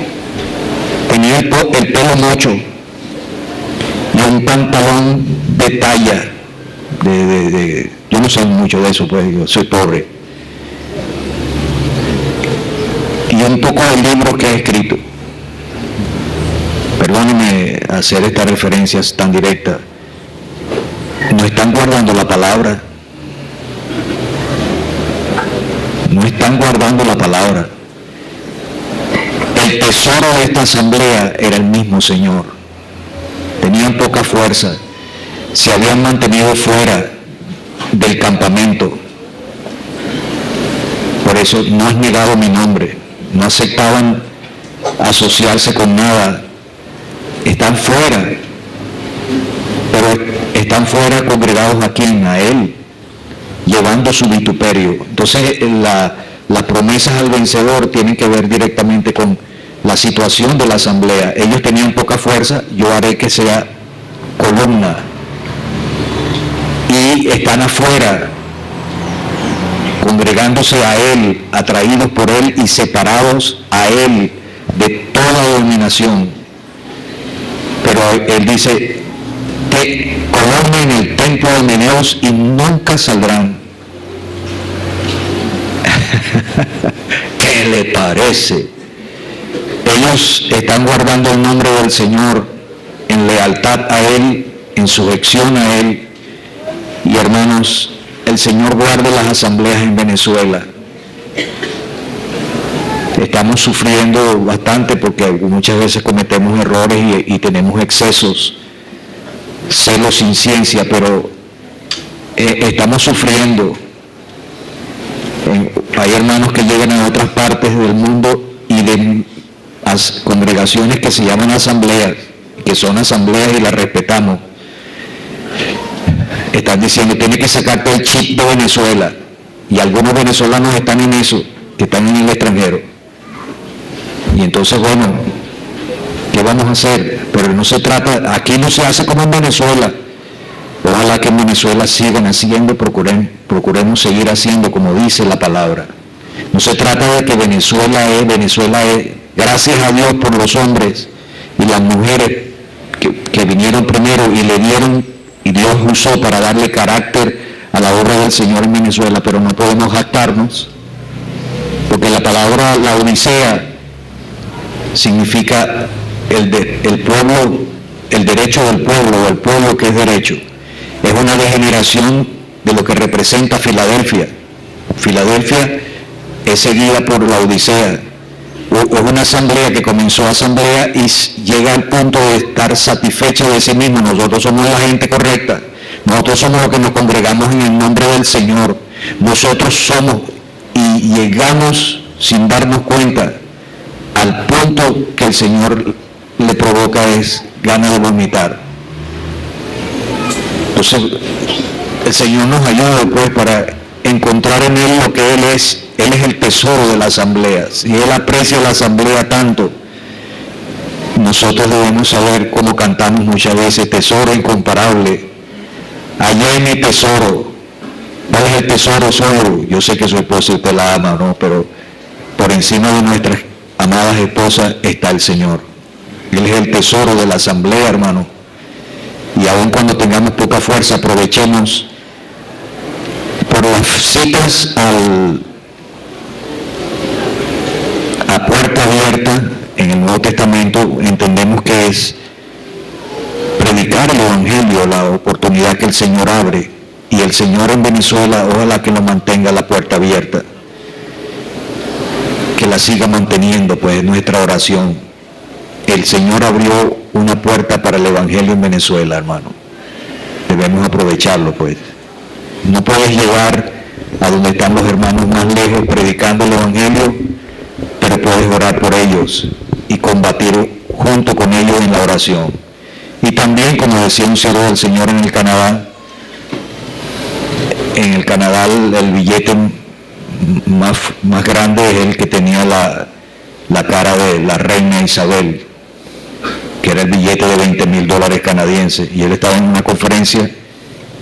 Tenía el pelo mocho y un pantalón de talla. Yo no sé mucho de eso, pues yo soy pobre. Y un poco del libro que ha escrito. Perdónenme hacer estas referencias tan directas. No están guardando la palabra. No están guardando la palabra. El tesoro de esta asamblea era el mismo Señor. Tenían poca fuerza. Se habían mantenido fuera del campamento. Por eso no has negado mi nombre. No aceptaban asociarse con nada. Están fuera. Pero están fuera congregados a quién, a Él, llevando su vituperio. Entonces las promesas al vencedor tienen que ver directamente con la situación de la asamblea. Ellos tenían poca fuerza, yo haré que sea columna. Y están afuera, congregándose a Él, atraídos por Él y separados a Él de toda dominación. Pero Él dice, que coloquen en el templo de Meneos y nunca saldrán. ¿Qué le parece? Ellos están guardando el nombre del Señor en lealtad a Él, en sujeción a Él. Y hermanos, el Señor guarde las asambleas en Venezuela. Estamos sufriendo bastante porque muchas veces cometemos errores y tenemos excesos, celos sin ciencia, pero estamos sufriendo. Hay hermanos que llegan a otras partes del mundo y de congregaciones que se llaman asambleas, que son asambleas y las respetamos. Están diciendo, tiene que sacarte el chip de Venezuela. Y algunos venezolanos están en eso, que están en el extranjero. Y entonces, bueno, ¿qué vamos a hacer? Pero no se trata, aquí no se hace como en Venezuela. Ojalá que en Venezuela sigan haciendo, procuremos seguir haciendo como dice la palabra. No se trata de que Venezuela es, gracias a Dios por los hombres y las mujeres que vinieron primero y le dieron, y Dios usó para darle carácter a la obra del Señor en Venezuela, pero no podemos jactarnos, porque la palabra, la Odisea, significa el pueblo, el derecho del pueblo, o el pueblo que es derecho. Es una degeneración de lo que representa Filadelfia. Filadelfia es seguida por la Odisea. Es una asamblea que comenzó asamblea y llega al punto de estar satisfecha de sí mismo. Nosotros somos la gente correcta. Nosotros somos los que nos congregamos en el nombre del Señor. Nosotros somos, y llegamos sin darnos cuenta al punto que el Señor le provoca es ganas de vomitar. Entonces, el Señor nos ayuda pues para encontrar en Él lo que Él es. Él es el tesoro de la asamblea. Si Él aprecia la asamblea tanto, nosotros debemos saber cómo cantamos muchas veces, tesoro incomparable. Allá en mi tesoro. ¿Cuál es el tesoro solo? Yo sé que su esposa usted la ama, ¿no? Pero por encima de nuestras amadas esposas está el Señor. Él es el tesoro de la asamblea, hermano. Y aun cuando tengamos poca fuerza, aprovechemos por las citas a puerta abierta en el Nuevo Testamento. Entendemos que es predicar el Evangelio, la oportunidad que el Señor abre. Y el Señor en Venezuela, ojalá que lo mantenga la puerta abierta, que la siga manteniendo, pues es nuestra oración. El Señor abrió una puerta para el Evangelio en Venezuela, hermano. Debemos aprovecharlo, pues. No puedes llegar a donde están los hermanos más lejos predicando el Evangelio, pero puedes orar por ellos y combatir junto con ellos en la oración. Y también, como decía un siervo del Señor en el Canadá, el billete más grande es el que tenía la cara de la reina Isabel, que era el billete de $20,000 canadienses, y él estaba en una conferencia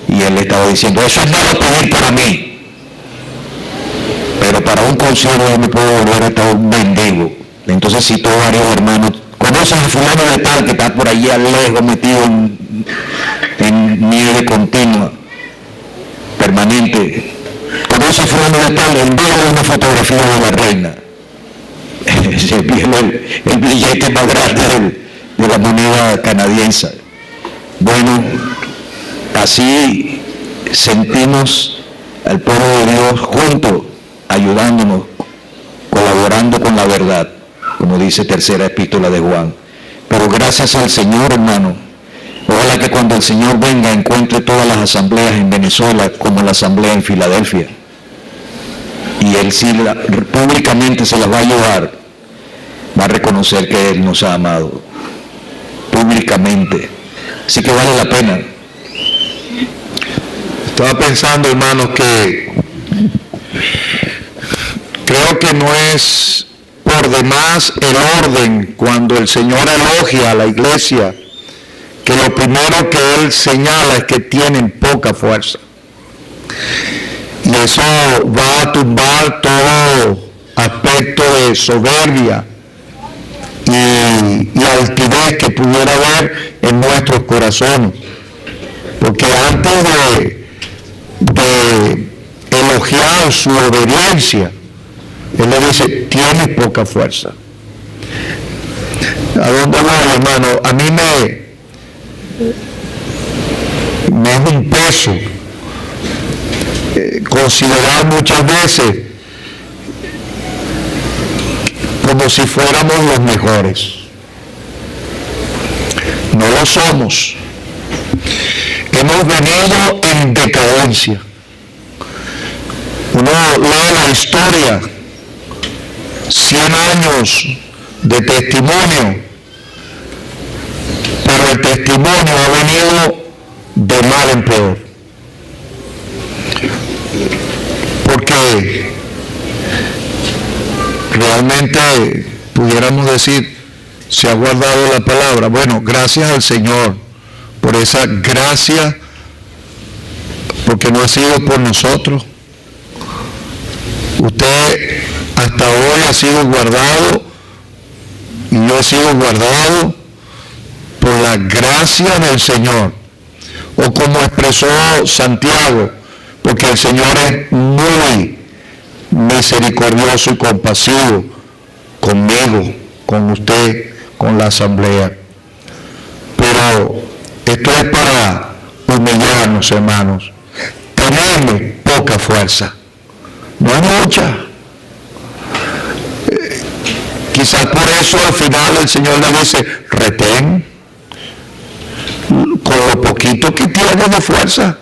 y él estaba diciendo, eso es nada pedir para mí, pero para un concierto yo me puedo volver hasta un mendigo. Entonces citó varios hermanos, conocen a fulano de tal que está por allí al lejos metido en nieve continua, permanente. Conoce a fulano de tal, envíale una fotografía de la reina. Se viene el billete más grande de la moneda canadiense. Bueno, así sentimos al pueblo de Dios juntos, ayudándonos, colaborando con la verdad, como dice tercera epístola de Juan. Pero gracias al Señor, hermano, ojalá que cuando el Señor venga encuentre todas las asambleas en Venezuela como la asamblea en Filadelfia. Y Él sí públicamente se las va a llevar, va a reconocer que Él nos ha amado, públicamente. Así que vale la pena. Estaba pensando, hermanos, que creo que no es por demás el orden cuando el Señor elogia a la iglesia, que lo primero que Él señala es que tienen poca fuerza. Y eso va a tumbar todo aspecto de soberbia y altivez que pudiera haber en nuestros corazones. Porque antes de elogiar su obediencia, Él le dice, tienes poca fuerza. ¿A dónde voy, hermano? A mí me es un peso considerar muchas veces como si fuéramos los mejores. No lo somos. Hemos venido en decadencia. Uno lee la historia, 100 años de testimonio, pero el testimonio ha venido de mal en peor. Porque realmente pudiéramos decir, se ha guardado la palabra. Bueno, gracias al Señor por esa gracia, porque no ha sido por nosotros. Usted hasta hoy ha sido guardado y yo he sido guardado por la gracia del Señor, o como expresó Santiago, porque el Señor es muy misericordioso y compasivo conmigo, con usted, con la asamblea. Pero esto es para humillarnos, hermanos. Tenemos poca fuerza, no hay mucha. Quizás por eso al final el Señor le dice, retén con lo poquito que tienes de fuerza.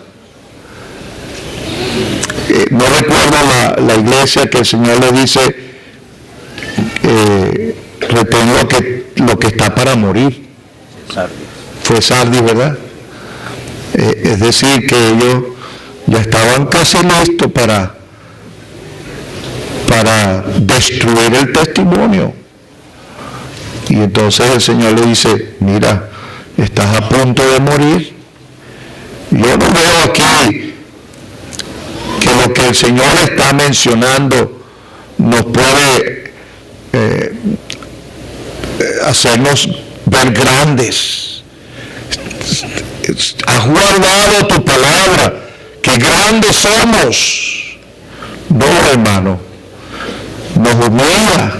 No recuerdo la iglesia que el Señor le dice, retén lo que está para morir. Fue Sardis, ¿verdad? Es decir, que ellos ya estaban casi listos para destruir el testimonio. Y entonces el Señor le dice, mira, estás a punto de morir. Yo no veo aquí que lo que el Señor está mencionando nos puede hacernos ver grandes. Has guardado tu palabra, que grandes somos. No, hermano, nos humilla.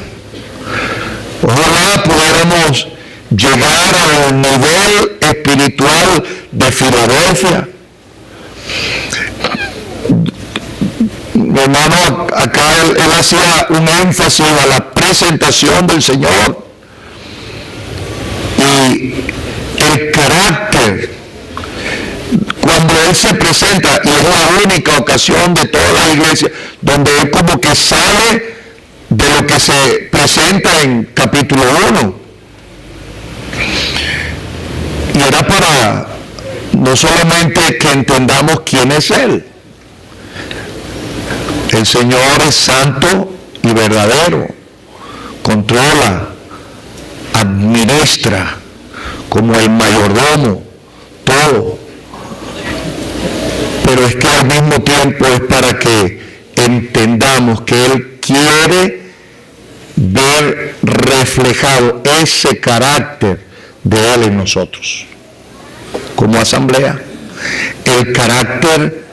Ojalá pudiéramos llegar al nivel espiritual de Filadelfia. Mi hermano, acá él hacía un énfasis a la presentación del Señor y el carácter. Cuando Él se presenta, y es la única ocasión de toda la iglesia donde Él como que sale de lo que se presenta en capítulo 1. Y era para no solamente que entendamos quién es Él. El Señor es santo y verdadero, controla, administra como el mayordomo todo. Pero es que al mismo tiempo es para que entendamos que Él quiere ver reflejado ese carácter de Él en nosotros, como asamblea, el carácter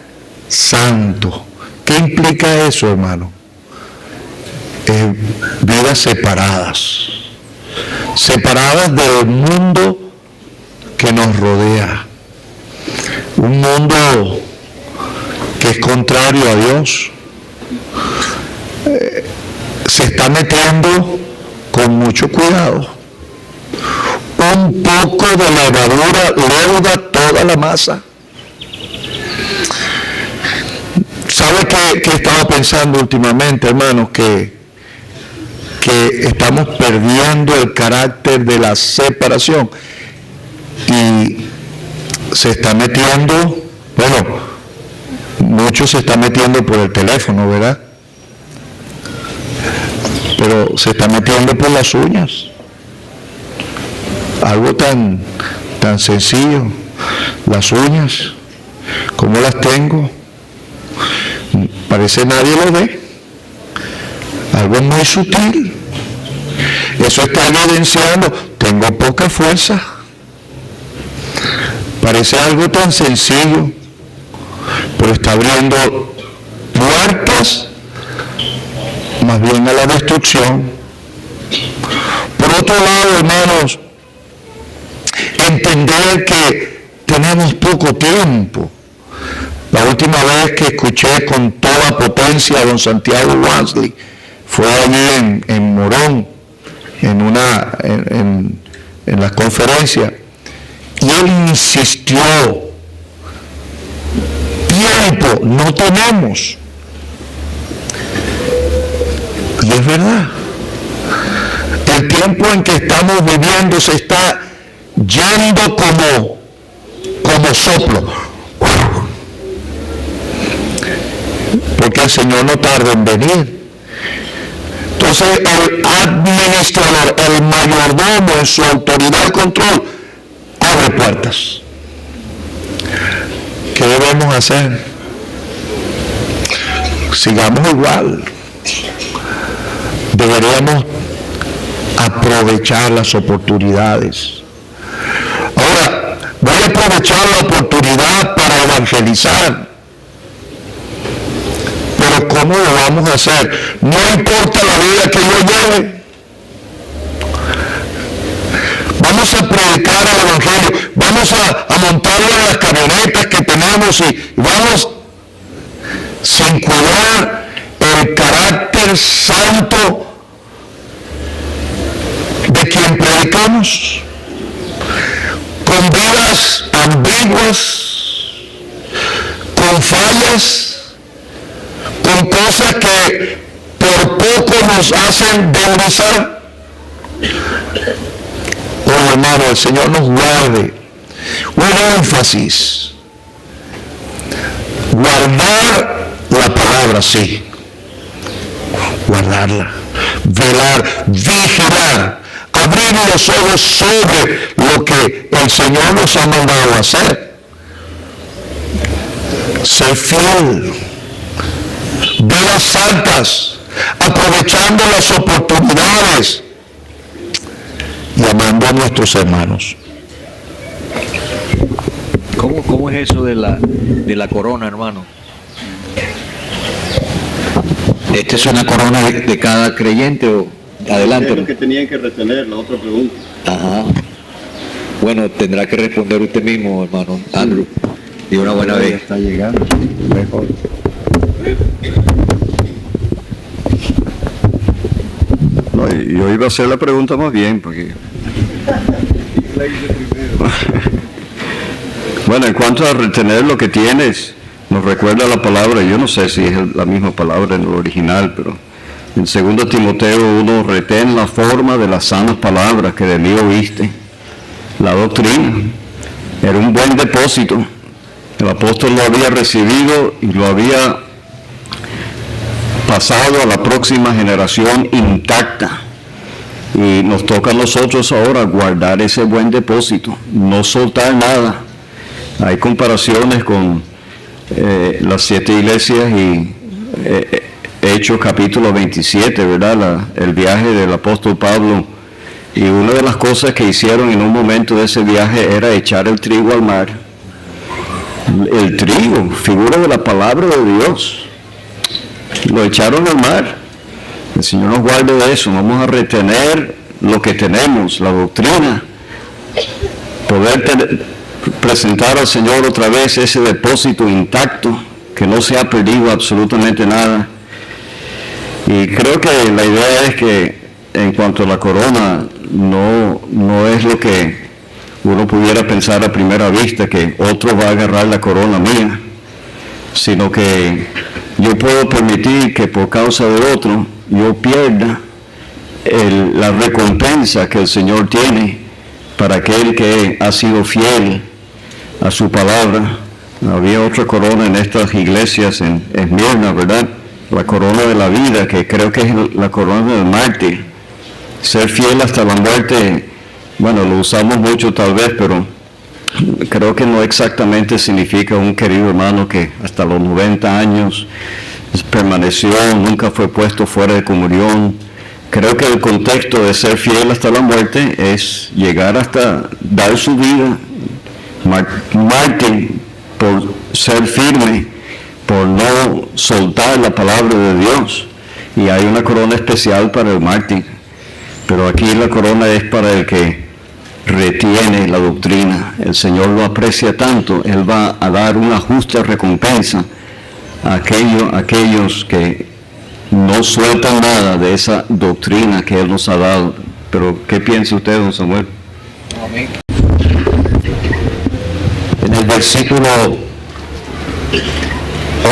santo. ¿Qué implica eso, hermano? Vidas separadas del mundo que nos rodea, un mundo que es contrario a Dios. Se está metiendo con mucho cuidado. Un poco de levadura leuda toda la masa. ¿Sabe qué estaba pensando últimamente, hermanos? Que estamos perdiendo el carácter de la separación y se está metiendo, bueno, muchos se están metiendo por el teléfono, ¿verdad? Pero se está metiendo por las uñas. Algo tan sencillo. Las uñas, ¿cómo las tengo? Parece nadie lo ve. Algo muy sutil. Eso está evidenciando, tengo poca fuerza. Parece algo tan sencillo, pero está abriendo puertas más bien a la destrucción. Por otro lado, hermanos, entender que tenemos poco tiempo. La última vez que escuché con toda potencia a don Santiago Wansley fue allí en Morón, en la conferencia, y él insistió, tiempo no tenemos. Y es verdad, el tiempo en que estamos viviendo se está yendo como soplo, porque el Señor no tarda en venir. Entonces el administrador, el mayordomo en su autoridad y control, abre puertas. ¿Qué debemos hacer? Sigamos igual. Deberíamos aprovechar las oportunidades. Ahora, voy a aprovechar la oportunidad para evangelizar. Pero ¿cómo lo vamos a hacer? No importa la vida que yo lleve. Vamos a a predicar el Evangelio, vamos a montarlo en las camionetas que tenemos y vamos sin cuidar el carácter santo de quien predicamos, con vidas ambiguas, con fallas, con cosas que por poco nos hacen deslizar. Oh, hermano, el Señor nos guarde. Un énfasis. Guardar la palabra, sí. Guardarla. Velar, vigilar. Abrir los ojos sobre lo que el Señor nos ha mandado a hacer. Ser fiel. Vidas santas. Aprovechando las oportunidades. Y amando a nuestros hermanos. ¿Cómo es eso de la corona, hermano? ¿Esta es una corona de cada creyente o adelante? Es lo que tenían que retener, la otra pregunta. Ajá. Bueno, tendrá que responder usted mismo, hermano Andrew. De una buena vez. Está llegando, mejor. No, yo iba a hacer la pregunta más bien, porque... Bueno, en cuanto a retener lo que tienes, nos recuerda la palabra, yo no sé si es la misma palabra en el original, pero en 2 Timoteo 1, retén la forma de las sanas palabras que de mí oíste. La doctrina era un buen depósito. El apóstol lo había recibido y lo había pasado a la próxima generación intacta. Y nos toca a nosotros ahora guardar ese buen depósito, no soltar nada. Hay comparaciones con las 7 iglesias y Hechos capítulo 27, ¿verdad? El viaje del apóstol Pablo. Y una de las cosas que hicieron en un momento de ese viaje era echar el trigo al mar. El trigo, figura de la palabra de Dios. Lo echaron al mar. El Señor nos guarde de eso. Vamos a retener lo que tenemos, la doctrina. Poder presentar al Señor otra vez ese depósito intacto, que no se ha perdido absolutamente nada. Y creo que la idea es que en cuanto a la corona, no es lo que uno pudiera pensar a primera vista, que otro va a agarrar la corona mía, sino que yo puedo permitir que por causa de otro yo pierda la recompensa que el Señor tiene para aquel que ha sido fiel a su palabra. Había otra corona en estas iglesias en Esmirna, ¿verdad? La corona de la vida, que creo que es la corona del mártir. Ser fiel hasta la muerte, bueno, lo usamos mucho tal vez, pero creo que no exactamente significa un querido hermano que hasta los 90 años permaneció, nunca fue puesto fuera de comunión. Creo que el contexto de ser fiel hasta la muerte es llegar hasta dar su vida, mártir, por ser firme, por no soltar la palabra de Dios. Y hay una corona especial para el mártir, pero aquí la corona es para el que retiene la doctrina. El Señor lo aprecia tanto, Él va a dar una justa recompensa a aquellos que no sueltan nada de esa doctrina que Él nos ha dado. Pero, ¿qué piensa usted, don Samuel? Amén. En el versículo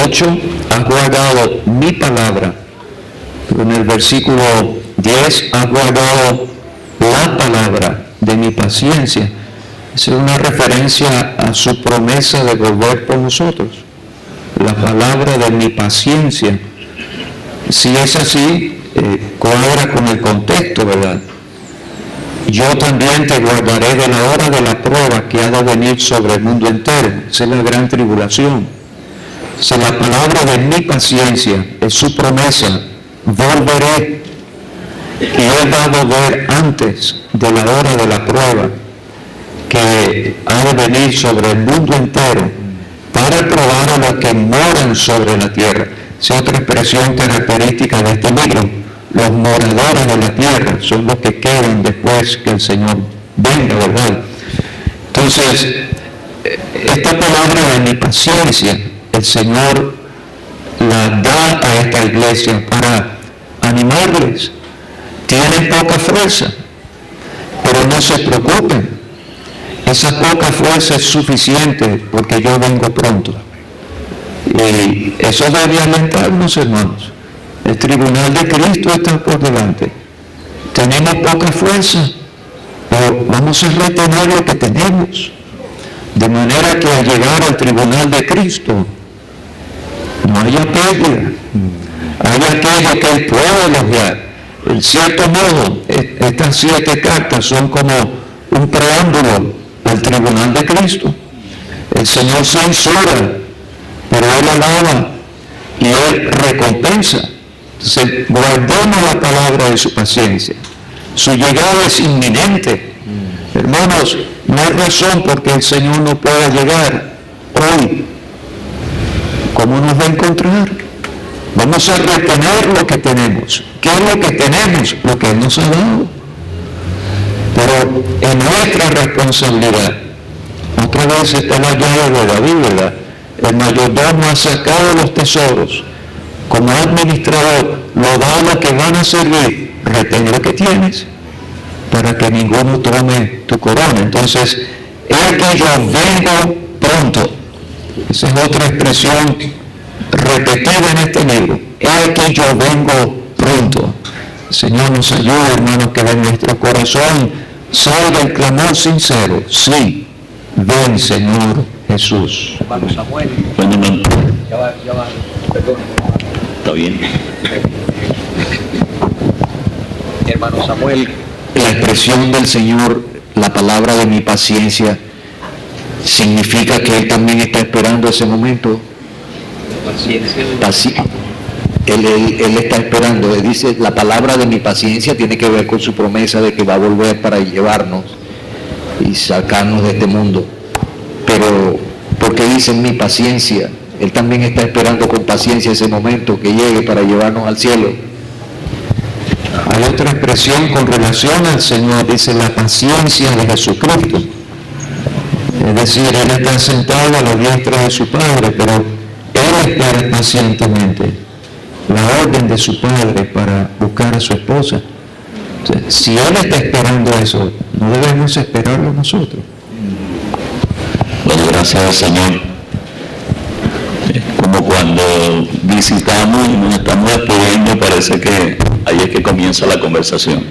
8, has guardado mi palabra. En el versículo 10, has guardado la palabra de mi paciencia. Es una referencia a su promesa de volver por nosotros. La palabra de mi paciencia. Si es así, cuadra con el contexto, ¿verdad? Yo también te guardaré de la hora de la prueba que ha de venir sobre el mundo entero. Esa es la gran tribulación. Si la palabra de mi paciencia es su promesa, volveré. Y Él va a volver antes de la hora de la prueba que ha de venir sobre el mundo entero para probar a los que moran sobre la tierra. Esa es otra expresión característica de este libro. Los moradores de la tierra son los que quedan después que el Señor venga, ¿verdad? Entonces, esta palabra de mi paciencia, el Señor la da a esta iglesia para animarles. Tienen poca fuerza, pero no se preocupen. Esa poca fuerza es suficiente porque yo vengo pronto. Y eso debe alentarnos, hermanos. El tribunal de Cristo está por delante. Tenemos poca fuerza, pero vamos a retener lo que tenemos. De manera que al llegar al tribunal de Cristo, no haya pérdida. Haya aquello que Él puede elogiar. En cierto modo, estas 7 cartas son como un preámbulo al tribunal de Cristo. El Señor censura, pero Él alaba y Él recompensa. Entonces, guardemos la palabra de su paciencia. Su llegada es inminente. Hermanos, no hay razón por que el Señor no pueda llegar hoy. ¿Cómo nos va a encontrar? Vamos a retener lo que tenemos. ¿Qué es lo que tenemos? Lo que Él nos ha dado. Pero en nuestra responsabilidad, otra vez está la llave de David, ¿verdad? El mayordomo ha sacado los tesoros. Como administrador, lo da a los que van a servir. Retén lo que tienes para que ninguno tome tu corona. Entonces, es que yo vengo pronto. Esa es otra expresión repetida en este libro. Es que yo vengo pronto. El Señor nos ayude, hermanos, que de nuestro corazón salga el clamor sincero. Sí, ven, Señor Jesús. Hermano Samuel. Bueno, hermano. Ya va, perdón. Está bien. Hermano Samuel. La expresión del Señor, la palabra de mi paciencia, significa que Él también está esperando ese momento. Él está esperando. Él dice, la palabra de mi paciencia tiene que ver con su promesa de que va a volver para llevarnos y sacarnos de este mundo. Pero, ¿por qué dice mi paciencia? Él también está esperando con paciencia ese momento que llegue para llevarnos al cielo. Hay otra expresión con relación al Señor, dice la paciencia de Jesucristo. Es decir, Él está sentado a la diestra de su Padre, pero Él espera pacientemente la orden de su Padre para buscar a su esposa. Entonces, si Él está esperando eso, no debemos esperarlo nosotros. Bueno, gracias al Señor. Es como cuando visitamos y nos estamos despidiendo, parece que ahí es que comienza la conversación.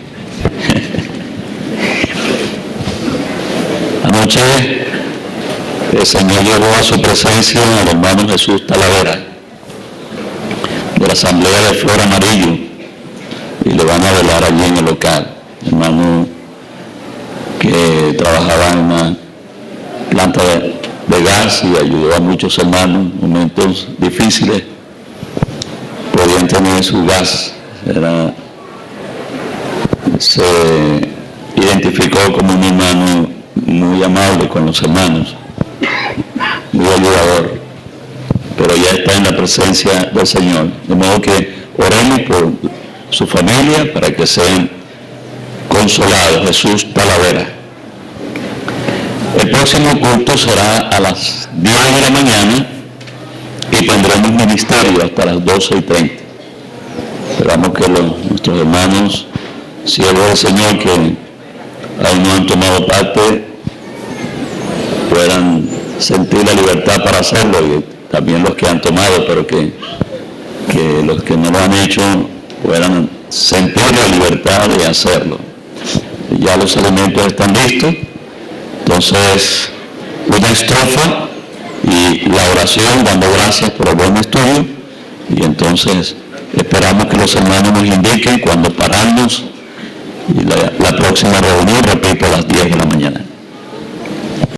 Anoche el Señor llevó a su presencia al hermano Jesús Talavera, de la Asamblea de Flor Amarillo, y le van a velar allí en el local. Hermano que trabajaba en una planta de gas y ayudó a muchos hermanos en momentos difíciles. Podían tener su gas. Se identificó como un hermano muy amable con los hermanos, muy ayudador, pero ya está en la presencia del Señor. De modo que oremos por su familia para que sean consolados. Jesús Talavera. El próximo culto será a las 10 de la mañana y tendremos ministerio hasta las 12:30. Esperamos que nuestros hermanos, siervos del Señor, que aún no han tomado parte, puedan sentir la libertad para hacerlo, y también los que han tomado, pero que los que no lo han hecho puedan sentir la libertad de hacerlo. Ya los elementos están listos. Entonces, una estrofa y la oración dando gracias por el buen estudio, y entonces esperamos que los hermanos nos indiquen cuando paramos, y la próxima reunión, repito, a las 10 de la mañana.